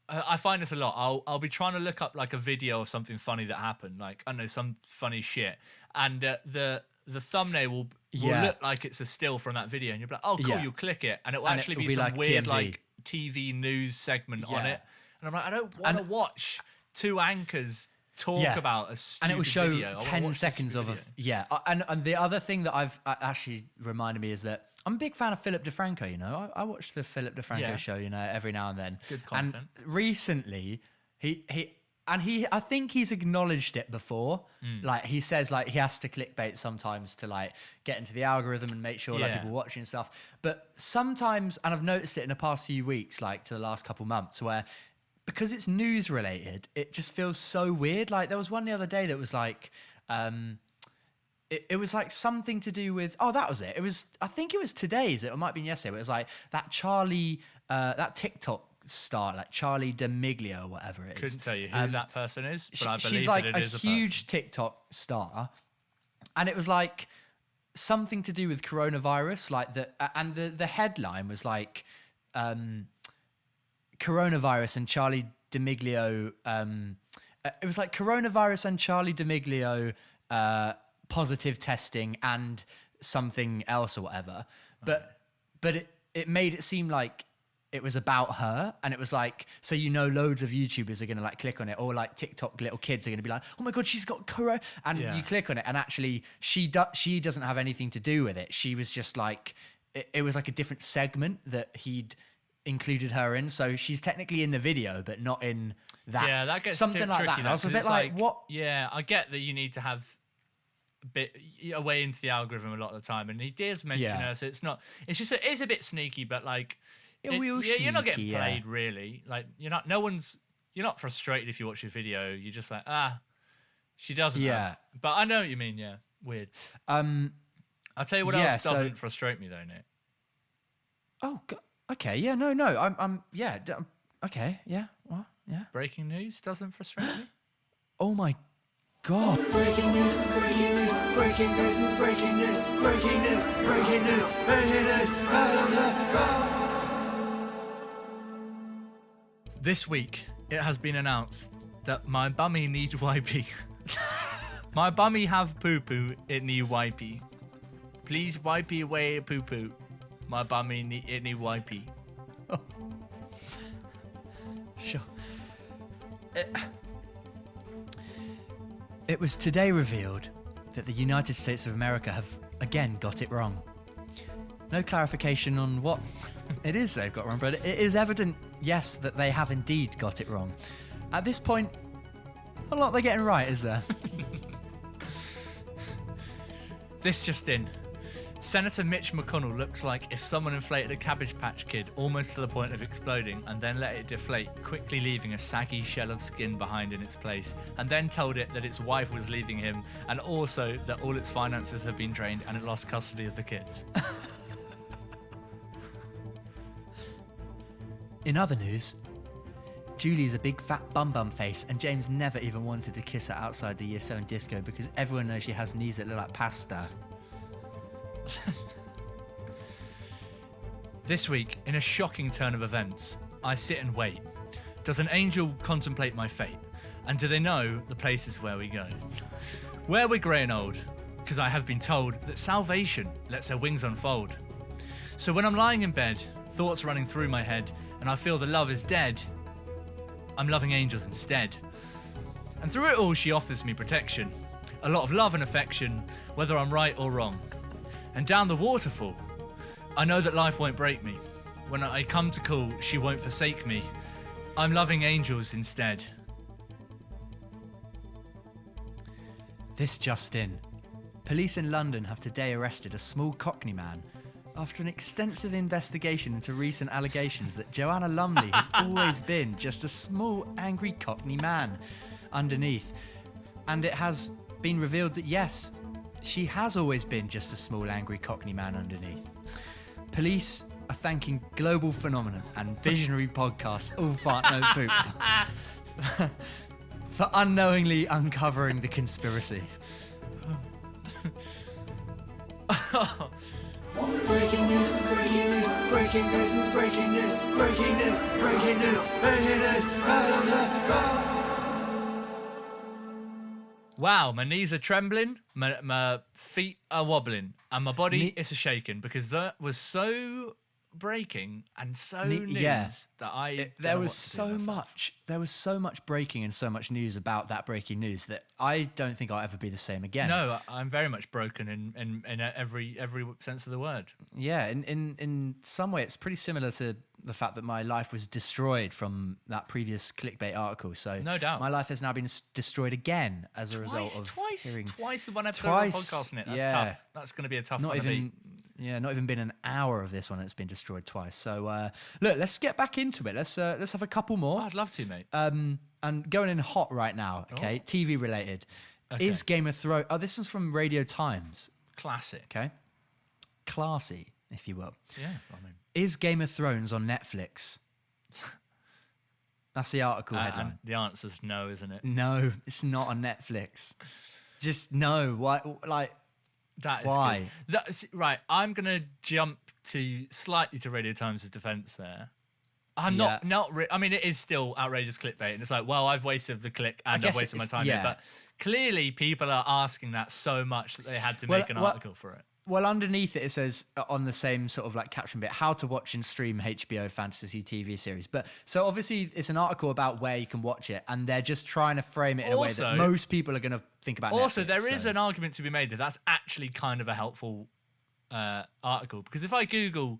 I find this a lot. I'll be trying to look up like a video of something funny that happened, like I don't know, some funny shit, and the thumbnail will Yeah. look like it's a still from that video, and you'll be like, oh cool, Yeah. you'll click it, and it will And actually it'll be be some like weird TMZ. like TV news segment on Yeah. it, and I'm like, I don't want to watch two anchors talk about a stupid and it will show video. I wanna 10 watch the seconds stupid of video. and the other thing that I've actually reminded me is that I'm a big fan of Philip DeFranco. You know, I watch the Philip DeFranco show. You know, every now and then. Good content. And recently, I think he's acknowledged it before. Like he says, like he has to clickbait sometimes to like get into the algorithm and make sure like people watching and stuff. But sometimes, and I've noticed it in the past few weeks, like to the last couple months, where because it's news related, it just feels so weird. Like there was one the other day that was like, it was like something to do with, that was it. I think it was today's, it might have been yesterday, but it was like that that TikTok star, like Charlie D'Amelio or whatever it is. Couldn't tell you who that person is, but I believe she's like that it is a huge TikTok star. And it was like something to do with coronavirus, like the headline was like, coronavirus and Charlie D'Amelio. It was like coronavirus and Charlie D'Amelio positive testing and something else or whatever. But it made it seem like it was about her, and it was like, so loads of YouTubers are gonna like click on it, or like TikTok little kids are gonna be like, oh my god, she's got corona, and you click on it, and actually she doesn't have anything to do with it. She was just like, it was like a different segment that he'd included her in, so she's technically in the video but not in that. Yeah, that gets something like that. And I was a bit like, what? Yeah, I get that you need to have a bit away into the algorithm a lot of the time, and he does mention her, so it's not. It's just it is a bit sneaky, but like, you're not getting played really. Like you're not frustrated if you watch your video. You're just like, she doesn't. Have. But I know what you mean. Yeah, weird. I'll tell you what else doesn't frustrate me though, Nick. Oh, God. Okay, yeah, no, okay, yeah, what, yeah. Breaking news doesn't frustrate me. Oh my God! Breaking news, breaking news, breaking news, breaking news, breaking news, breaking news, breaking news. This week, it has been announced that my bummy needs wipey. My bummy have poo-poo, it need wipey. Please wipey away poo-poo. My bummy need wipey. Oh. Sure. It was today revealed that the United States of America have again got it wrong. No clarification on what it is they've got wrong, but it is evident, yes, that they have indeed got it wrong. At this point, a lot they're getting right, is there? This just in. Senator Mitch McConnell looks like if someone inflated a Cabbage Patch Kid almost to the point of exploding and then let it deflate, quickly leaving a saggy shell of skin behind in its place, and then told it that its wife was leaving him and also that all its finances have been drained and it lost custody of the kids. In other news, Julie's a big fat bum face, and James never even wanted to kiss her outside the Year 7 disco because everyone knows she has knees that look like pasta. This week, in a shocking turn of events, I sit and wait. Does an angel contemplate my fate? And do they know the places where we go? Where we're grey and old, because I have been told that salvation lets her wings unfold. So when I'm lying in bed, thoughts running through my head, and I feel the love is dead, I'm loving angels instead. And through it all, she offers me protection, a lot of love and affection, whether I'm right or wrong. And down the waterfall, I know that life won't break me. When I come to call, she won't forsake me. I'm loving angels instead. This just in. Police in London have today arrested a small Cockney man after an extensive investigation into recent allegations that Joanna Lumley has always been just a small, angry Cockney man underneath. And it has been revealed that, yes, she has always been just a small, angry Cockney man underneath. Police are thanking Global Phenomenon and Visionary Podcast, All Fart No Poop, for unknowingly uncovering the conspiracy. Breaking news, breaking news, breaking news, breaking news, breaking news, breaking news, breaking news. Wow, my knees are trembling, my feet are wobbling, and my body is shaking because that was so breaking and so news that there was so much breaking and so much news about that breaking news that I don't think I'll ever be the same again. No, I'm very much broken in every sense of the word. Yeah, in some way, it's pretty similar to the fact that my life was destroyed from that previous clickbait article. So no doubt, my life has now been destroyed again as a result of twice in one episode of the podcast. In it, that's tough. That's going to be a tough one to beat. Yeah, not even been an hour of this one that's been destroyed twice. So look, let's get back into it. Let's have a couple more. I'd love to, mate. And going in hot right now. Okay, TV related. Okay. Is Game of Thrones? Oh, this one's from Radio Times. Classic. Okay, classy, if you will. Yeah, I mean. Is Game of Thrones on Netflix? That's the article headline. And the answer's no, isn't it? No, it's not on Netflix. Just no. Why? Like. That is why? Right, I'm gonna jump slightly to Radio Times' defense there. I'm not. I mean, it is still outrageous clickbait, and it's like, well, I've wasted the click and I've wasted my time here. But clearly, people are asking that so much that they had to make an article for it. Well, underneath it says on the same sort of like caption bit, how to watch and stream HBO fantasy TV series. But so obviously it's an article about where you can watch it, and they're just trying to frame it in a way that most people are going to think about. Also, Netflix, there is an argument to be made that that's actually kind of a helpful article, because if I Google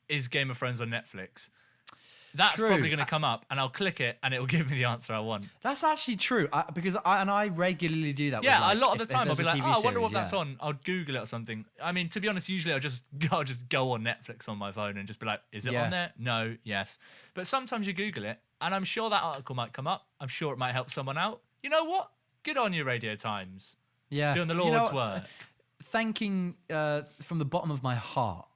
"is Game of Thrones on Netflix," that's probably going to come up, and I'll click it, and it will give me the answer I want. That's actually true, because I regularly do that. Yeah, a lot of the time I'll be like, I wonder what that's on. I'll Google it or something. I mean, to be honest, usually I'll just go on Netflix on my phone and just be like, is it on there? No, yes. But sometimes you Google it, and I'm sure that article might come up. I'm sure it might help someone out. You know what? Good on you, Radio Times. Yeah, doing the Lord's work. Thanking from the bottom of my heart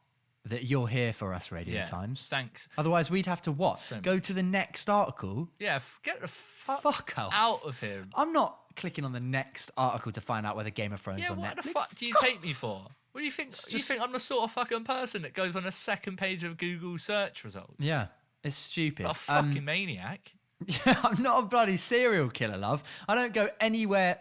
that you're here for us, Radio Times. Thanks. Otherwise, we'd have to what? Go to the next article? Yeah, get the fuck out of here. I'm not clicking on the next article to find out whether Game of Thrones on Netflix. What the fuck do you take me for? What do you think? You think I'm the sort of fucking person that goes on a second page of Google search results? Yeah, it's stupid. A fucking maniac. Yeah, I'm not a bloody serial killer, love. I don't go anywhere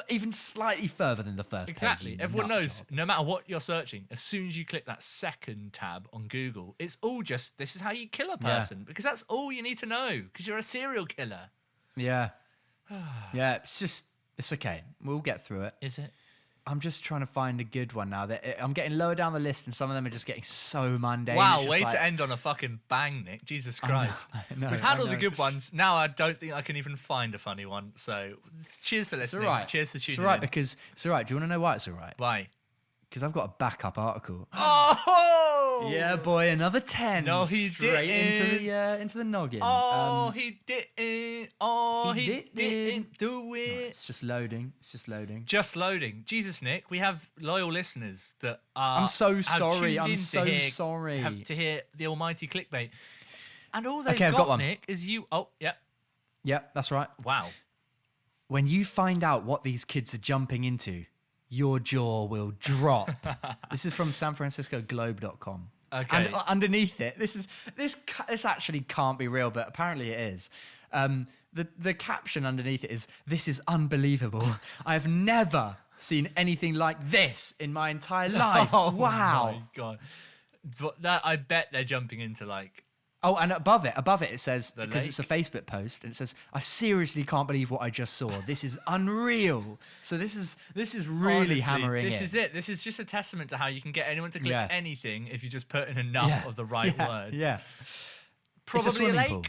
even slightly further than the first Exactly. page. Everyone knows, no matter what you're searching, as soon as you click that second tab on Google, it's all just, this is how you kill a person. Because that's all you need to know, because you're a serial killer. Yeah. Yeah, it's okay. We'll get through it. Is it? I'm just trying to find a good one now. I'm getting lower down the list, and some of them are just getting so mundane. Wow, way to end on a fucking bang, Nick. Jesus Christ. I know, We've had all the good ones. Now I don't think I can even find a funny one. So cheers for listening. It's all right. Cheers for tuning in. It's all right, because it's all right. Do you want to know why it's all right? Why? Because I've got a backup article. Oh! Yeah, boy, another 10. No, he straight didn't. into the noggin. Oh, he didn't. Oh, he didn't do it. Oh, it's just loading. Just loading. Jesus, Nick, we have loyal listeners that are. I'm so have sorry. tuned I'm in so to hear, sorry. Have to hear the almighty clickbait. And all they've I've got one. Nick, is you. Oh, yeah. Yeah, that's right. Wow. When you find out what these kids are jumping into, your jaw will drop. This is from SanFranciscoGlobe.com. Okay. And underneath it, this actually can't be real, but apparently it is. The caption underneath it is, "This is unbelievable. I have never seen anything like this in my entire life." Oh wow. my God. That, I bet they're jumping into like. Oh, and above it says, The because it's a Facebook post, and it says, "I seriously can't believe what I just saw. This is unreal." So this is really Honestly, hammering This in. is it. This is just a testament to how you can get anyone to click Yeah. anything if you just put in enough of the right words. Yeah. Probably swimming a lake. pool.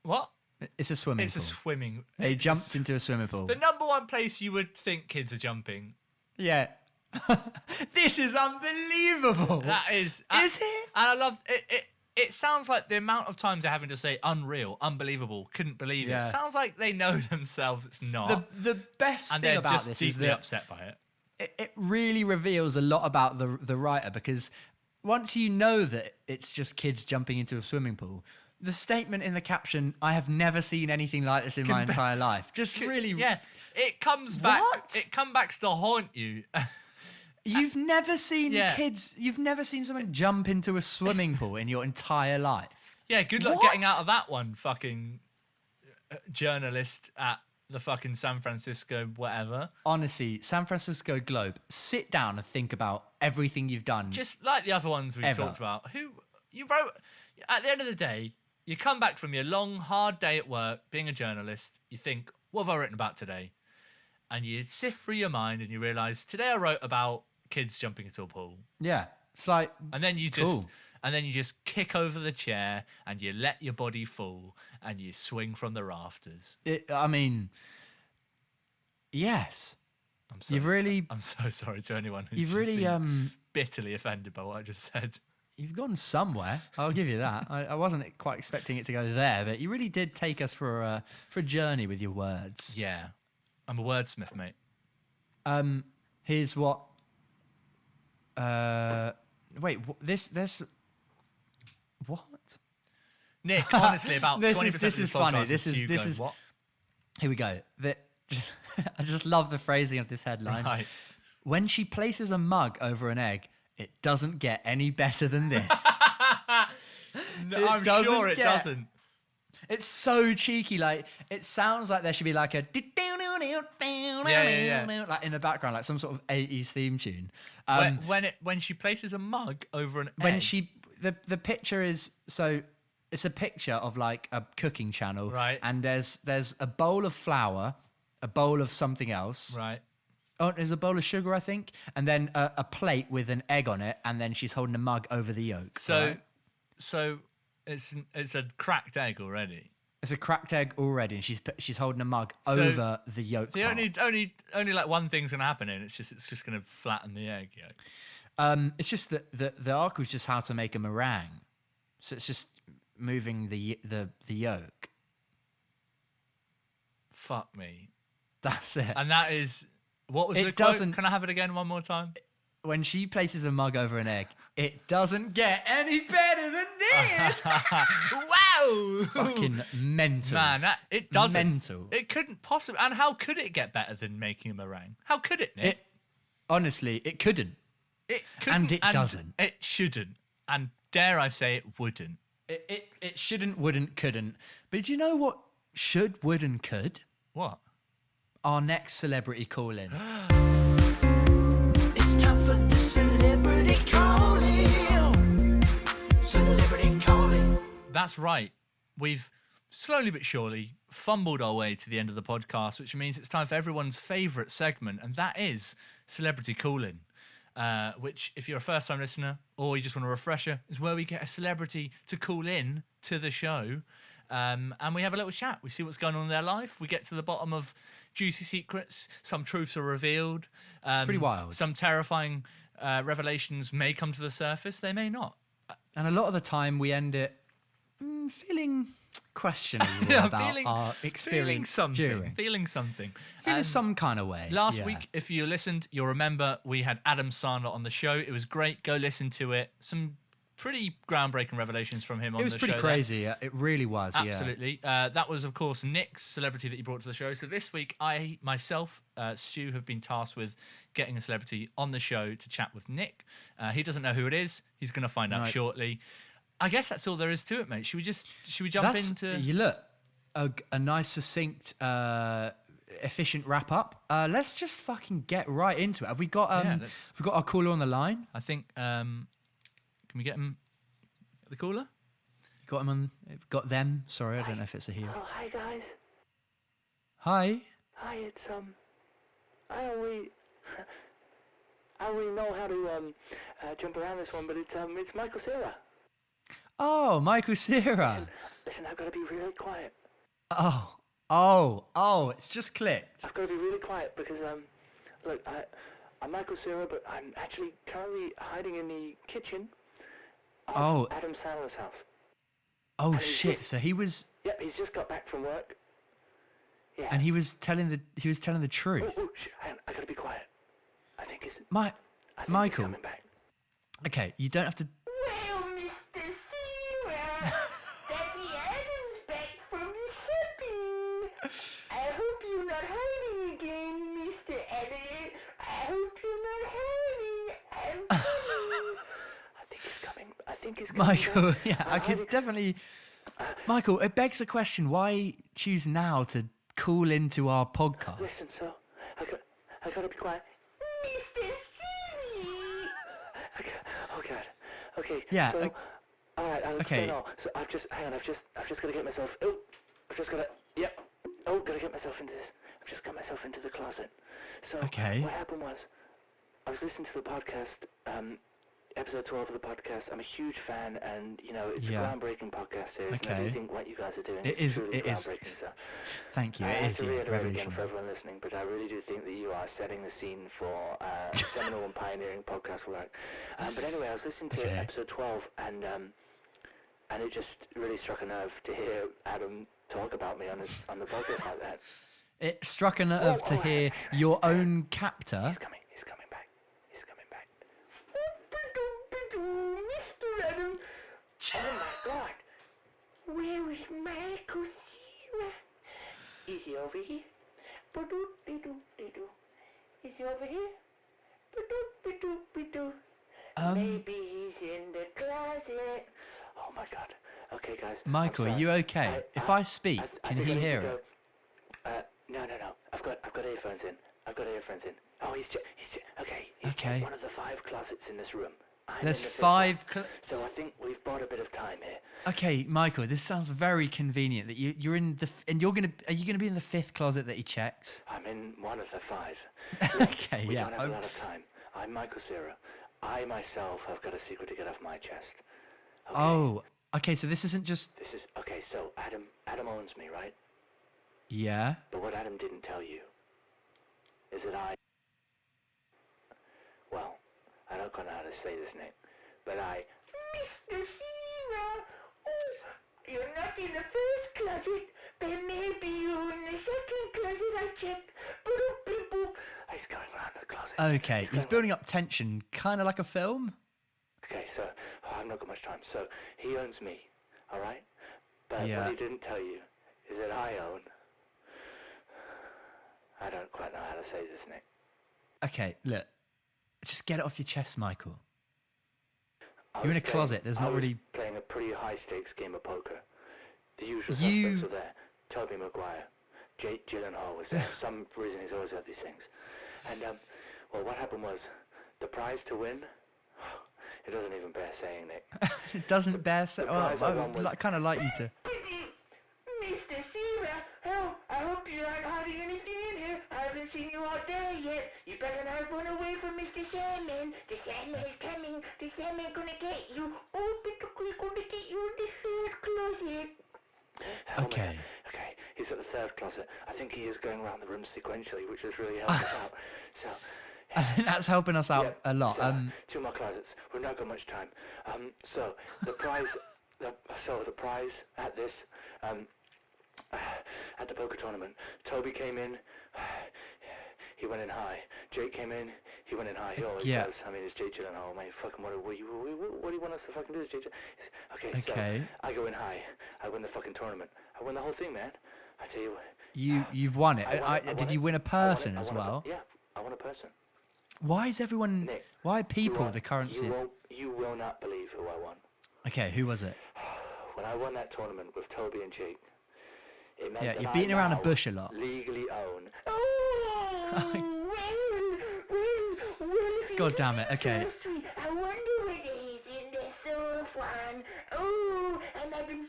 What? It's a swimming It's pool. a swimming. They jumped into a swimming pool. The number one place you would think kids are jumping. Yeah. This is unbelievable. That is. Is it? And I love it. It sounds like the amount of times they're having to say unreal, unbelievable, couldn't believe Yeah. it. Sounds like they know themselves it's not. The best and thing they're about just this deeply is that upset by it. it really reveals a lot about the writer, because once you know that it's just kids jumping into a swimming pool, the statement in the caption, "I have never seen anything like this in my entire life," just really... Yeah, it comes back. What? It comes back to haunt you. You've never seen Yeah. you've never seen someone jump into a swimming pool in your entire life. Yeah, good luck What? getting out of that one, fucking journalist at the fucking San Francisco whatever. Honestly, San Francisco Globe, sit down and think about everything you've done. Just like the other ones we've Ever. talked about. You wrote, at the end of the day, you come back from your long, hard day at work, being a journalist, you think, what have I written about today? And you sift through your mind and you realise, today I wrote about kids jumping into a pool. Yeah. It's like, And then you cool. just kick over the chair and you let your body fall and you swing from the rafters. I mean, yes. I'm so sorry to anyone who's been bitterly offended by what I just said. You've gone somewhere. I'll give you that. I wasn't quite expecting it to go there, but you really did take us for a journey with your words. Yeah. I'm a wordsmith, mate. Here's what. This. What? Nick, honestly, about 20% of this is podcast funny. is you going, what? Here we go. I just love the phrasing of this headline. Right. When she places a mug over an egg, it doesn't get any better than this. No, I'm sure it doesn't. It's so cheeky. Like, it sounds like there should be like a yeah. like in the background, like some sort of 80s theme tune. When she places a mug over an When egg. the picture is, so it's a picture of like a cooking channel, Right. And there's a bowl of flour, a bowl of something else, Right. Oh, there's a bowl of sugar, I think, and then a plate with an egg on it, and then she's holding a mug over the yolk. So, right? so it's a cracked egg already. It's a cracked egg already, and she's holding a mug over the yolk. The part. only like one thing's gonna happen, and it's just gonna flatten the egg yolk. It's just that the article is just how to make a meringue, so it's just moving the yolk. Fuck me. That's it. And that is what was It the quote? doesn't- Can I have it again one more time? When she places a mug over an egg, it doesn't get any better than this. Wow! Fucking mental. Man, it doesn't. Mental. It couldn't possibly. And how could it get better than making a meringue? How could it, Nick? Honestly, it couldn't. It couldn't, and it doesn't. It shouldn't. And dare I say it wouldn't. It shouldn't, wouldn't, couldn't. But do you know what should, would, and could? What? Our next celebrity call-in. It's time for the celebrity calling. Celebrity calling. That's right. We've slowly but surely fumbled our way to the end of the podcast, which means it's time for everyone's favourite segment, and that is Celebrity Call-In, which, if you're a first-time listener or you just want a refresher, is where we get a celebrity to call in to the show, and we have a little chat. We see what's going on in their life. We get to the bottom of juicy secrets. Some truths are revealed. It's pretty wild. Some terrifying revelations may come to the surface. They may not. And a lot of the time we end it feeling questionable about our experience during. Feeling something. Feeling some kind of way. Last week, if you listened, you'll remember we had Adam Sandler on the show. It was great. Go listen to it. Some pretty groundbreaking revelations from him on the show. It was pretty crazy. It really was. Absolutely. That was, of course, Nick's celebrity that he brought to the show. So this week, I myself, Stu, have been tasked with getting a celebrity on the show to chat with Nick. He doesn't know who it is. He's going to find out shortly. I guess that's all there is to it, mate. Should we jump into? You look a nice, succinct, efficient wrap up. Let's just fucking get right into it. Have we got have we got our caller on the line? I think. Can we get him? The caller? Got him on. Got them. Sorry, I don't know if it's a he. Oh, hi guys. Hi. Hi, it's I don't really know how to jump around this one, but it's Michael Cera. Oh, Michael Cera. Listen, I've got to be really quiet. Oh, it's just clicked. I've got to be really quiet because look, I'm Michael Cera, but I'm actually currently hiding in the kitchen of Adam Sandler's house. Oh shit! So he was. Yep, he's just got back from work. Yeah. And he was telling the truth. Oh, hang on, I gotta be quiet. I think he's Michael. coming back. Okay, you don't have to. Well, Mr. Cera, Daddy Adam's back from shopping. I hope you're not hiding again, Mr. Adam. I hope you're not hiding. I'm coming. I think he's coming. Michael, back. yeah, I could definitely. Michael, it begs the question: why choose now to call into our podcast? Listen, so I gotta be quiet. Mr. Cera. Oh God. Okay. Yeah. So, all I'll explain all. So I've just got to get myself. Oh, I've just got to. Yep. Oh, got to get myself into this. I've just got myself into the closet. So what happened was, I was listening to the podcast, episode 12 of the podcast. I'm a huge fan, and it's a groundbreaking podcast series. And I do think what you guys are doing is truly groundbreaking. So thank you. I It have is to reiterate again revolutionary. for everyone listening, but I really do think that you are setting the scene for seminal and pioneering podcast work. But anyway, I was listening to episode 12, and it just really struck a nerve to hear Adam talk about me on the podcast like that. It struck a nerve to hear your own captor. He's coming back. Mr. Adam. Oh my God. Where is Michael Cera? Is he over here? Is he over here? Maybe he's in the closet. Oh my God. Okay, guys. Michael, are you okay? If I speak, can he hear it? No. I've got earphones in. Oh, he's okay. He's Okay. in one of the 5 closets in this room. There's 5. So I think we've bought a bit of time here. Okay, Michael, this sounds very convenient that you're in the and you're are you gonna be in the 5th closet that he checks? I'm in one of the 5. Okay, We yeah. don't have a lot of time. I'm Michael Cera. I myself have got a secret to get off my chest. Okay? Oh, okay. So this isn't just. This is okay. So Adam owns me, right? Yeah. But what Adam didn't tell you is that well, I don't quite know how to say this, Nick, but Mr. Cera, you're not in the 1st closet, but maybe you're in the 2nd closet. I checked. He's going around the closet. Okay, he's building up tension, kind of like a film. Okay, so I've not got much time. So he owns me, all right? But Yeah. what he didn't tell you is that I own. I don't quite know how to say this, Nick. Okay, look, just get it off your chest, Michael. I You're in was a closet. There's not really. playing a pretty high stakes game of poker. The usual You- suspects were there. Toby Maguire, Jake Gyllenhaal was there. For some reason he's always got these things. And well, what happened was the prize to win. It doesn't even bear saying, Nick. It doesn't bear. the prize I won was- I kind of like you to. Mr. Cera, I hope you aren't hiding anything in here. I haven't seen you all day yet. You better not run away from Mr. Sandman. The Sandman is coming. The Sandman gonna get you. Oh, we're gonna get you in the 3rd closet. Okay. Okay, he's at the 3rd closet. I think he is going around the room sequentially, which has really helped us out. So, I think that's helping us out a lot. So, 2 more closets. We've not got much time. So the prize, the prize at this, at the poker tournament, Toby came in. He went in high. Jake came in. He went in high. He always does. I mean, it's Jake Gyllenhaal, mate. Fucking what do you want us to fucking do? This Jake? Okay. So I go in high. I win the fucking tournament. I win the whole thing, man. I tell you what. You've won it. Did you it. win a person as I won well? Yeah, I won a person. Why is everyone? Nick, Why are people the currency? You will not believe who I won. Okay, who was it? When I won that tournament with Toby and Jake, it meant that You're I beating around a now bush a lot. legally own. God damn it. Okay. I wonder whether he's in the 3rd one. Oh, and I've been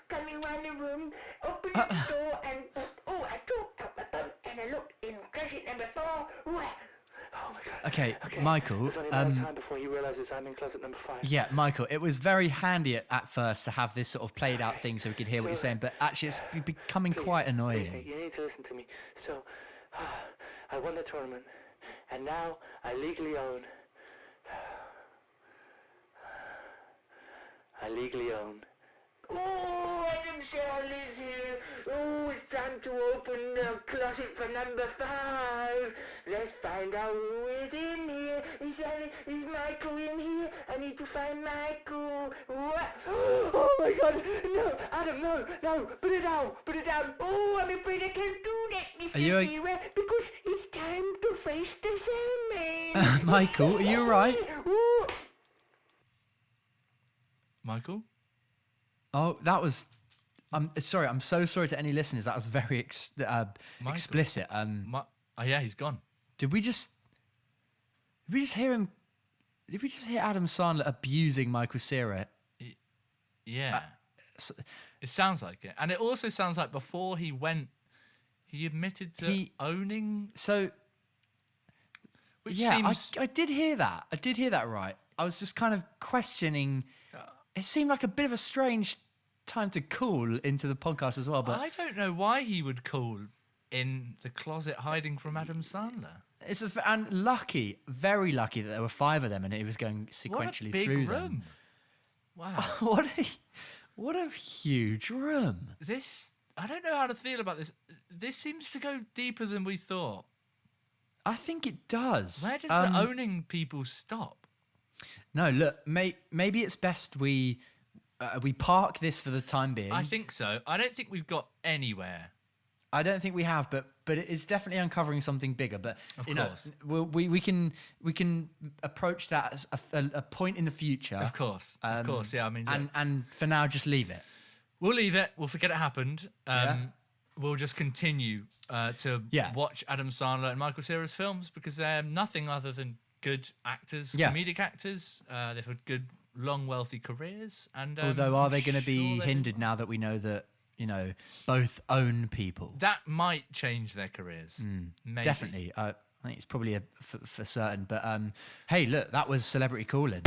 coming around the room, opening the door, and I took out my phone and I looked in closet number 4. What? Oh my God. Okay, Michael. There's only one time before he realizes I'm in closet number 5. Yeah, Michael. It was very handy at first to have this sort of played out thing so we could hear what you're saying, but actually it's becoming quite Please, annoying. you need to listen to me. So, I won the tournament, and now I legally own. Oh, Adam Sandler's here. Oh, it's time to open the closet for number 5. Let's find out who is in here. Is Michael in here? I need to find Michael. What? Oh my God! No, Adam, no! Put it down. Oh, I'm afraid I can't do that, Mr. Are you Cera, because it's time to face the Sandman. Michael, are you alright? Oh. Michael? Oh, that was. I'm sorry. I'm so sorry to any listeners. That was very explicit. Yeah, he's gone. Did we just hear him? Did we just hear Adam Sandler abusing Michael Cera? Yeah. It sounds like it. And it also sounds like before he went, he admitted to owning... So, which yeah, seems... I did hear that. I did hear that right. I was just kind of questioning... It seemed like a bit of a strange time to call into the podcast as well, but... I don't know why he would call in the closet hiding from Adam Sandler. And lucky, very lucky that there were 5 of them and it was going sequentially through them. Wow. What a huge room. I don't know how to feel about this. This seems to go deeper than we thought. I think it does. Where does the owning people stop? No, look, maybe it's best we park this for the time being. I think so. I don't think we've got anywhere. I don't think we have, but it's definitely uncovering something bigger. But Of you course. know, we can approach that as a point in the future. Of course, yeah. I mean, and for now, just leave it. we'll leave it. We'll forget it happened. Yeah. We'll just continue to watch Adam Sandler and Michael Cera's films because they're nothing other than good actors, comedic actors. They've had good, long, wealthy careers. And Although, are I'm they going to be sure hindered now that we know that both own people? that might change their careers? Maybe. Definitely. I think it's probably for certain. But hey, look, that was Celebrity Calling.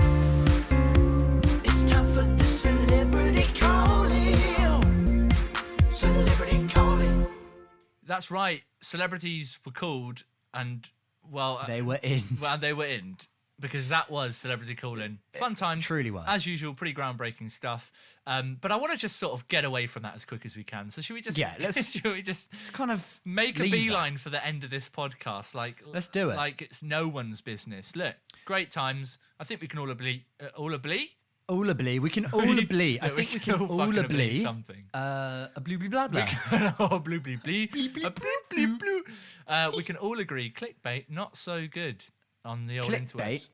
It's time for the celebrity calling. Celebrity calling. That's right. Celebrities were called, and They were in. Well, they were in because that was Celebrity Calling. Fun times, truly was. as usual. Pretty groundbreaking stuff. But I want to just sort of get away from that as quick as we can. So should we just? Yeah, let's. should we just kind of make a leave beeline for the end of this podcast? Like, let's do it. Like it's no one's business. Look, great times. I think we can all agree. All agree. We can all agree. I No, think we can all fucking agree. something. A blue blah blah. Oh, blue, blue, blue. Blue, blue. We can all agree, clickbait, not so good on the old Clickbait. interwebs.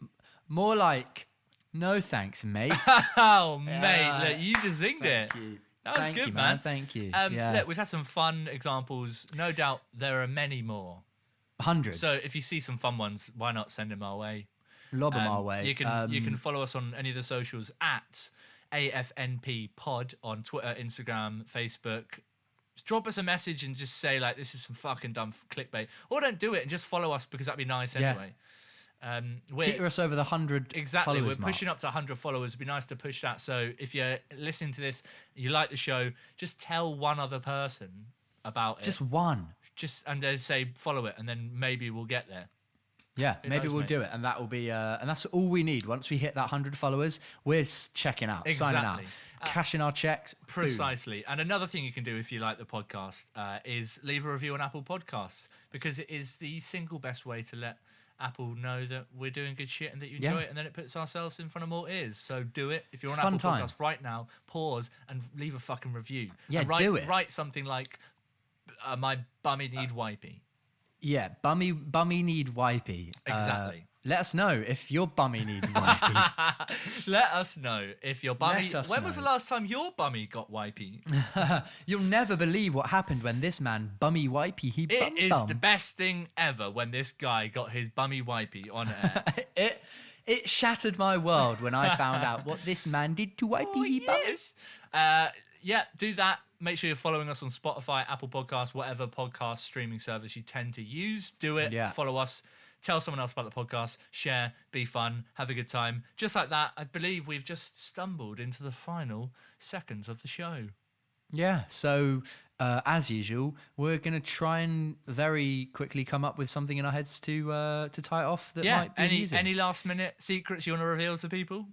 More like, no thanks, mate. Oh, mate, look, you just zinged it. Thank you. That was Thank good, you, man. Thank you. Look, we've had some fun examples. No doubt there are many more. Hundreds. So if you see some fun ones, why not send them our way? Lob them our way. You can follow us on any of the socials at AFNP Pod on Twitter, Instagram, Facebook. Just drop us a message and just say like, this is some fucking dumb clickbait, or don't do it and just follow us because that'd be nice anyway. Teeter us over the 100 exactly. followers We're pushing up to 100 followers. It'd be nice to push that. So if you're listening to this, you like the show, just tell one other person about it. Just one. And then say follow it, and then maybe we'll get there. Yeah, maybe knows, we'll mate? do it, and that will be, and that's all we need. Once we hit that 100 followers, we're checking out, signing out, Exactly. cashing our checks. Boom. Precisely. And another thing you can do if you like the podcast is leave a review on Apple Podcasts, because it is the single best way to let Apple know that we're doing good shit and that you enjoy it, and then it puts ourselves in front of more ears. So do it. If you're It's on fun Apple time. Podcasts right now, pause and leave a fucking review. Yeah, and do it. Write something like, my bummy need wipey. Yeah, bummy need wipey. Exactly. Let us know if your bummy need wipey. Let us know if your bummy... Let us When was the know. last time your bummy got wipey? You'll never believe what happened when this man bummy wipey. He It bum is bum. the best thing ever when this guy got his bummy wipey on air. It shattered my world when I found out what this man did to wipey. He bum. yes. Yeah, do that. Make sure you're following us on Spotify, Apple Podcasts, whatever podcast streaming service you tend to use. Do it. Yeah. Follow us. Tell someone else about the podcast. Share. Be fun. Have a good time. Just like that, I believe we've just stumbled into the final seconds of the show. Yeah, so as usual, we're going to try and very quickly come up with something in our heads to tie it off that might be amusing. Any last minute secrets you want to reveal to people?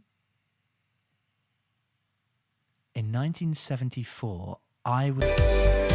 In 1974, I was...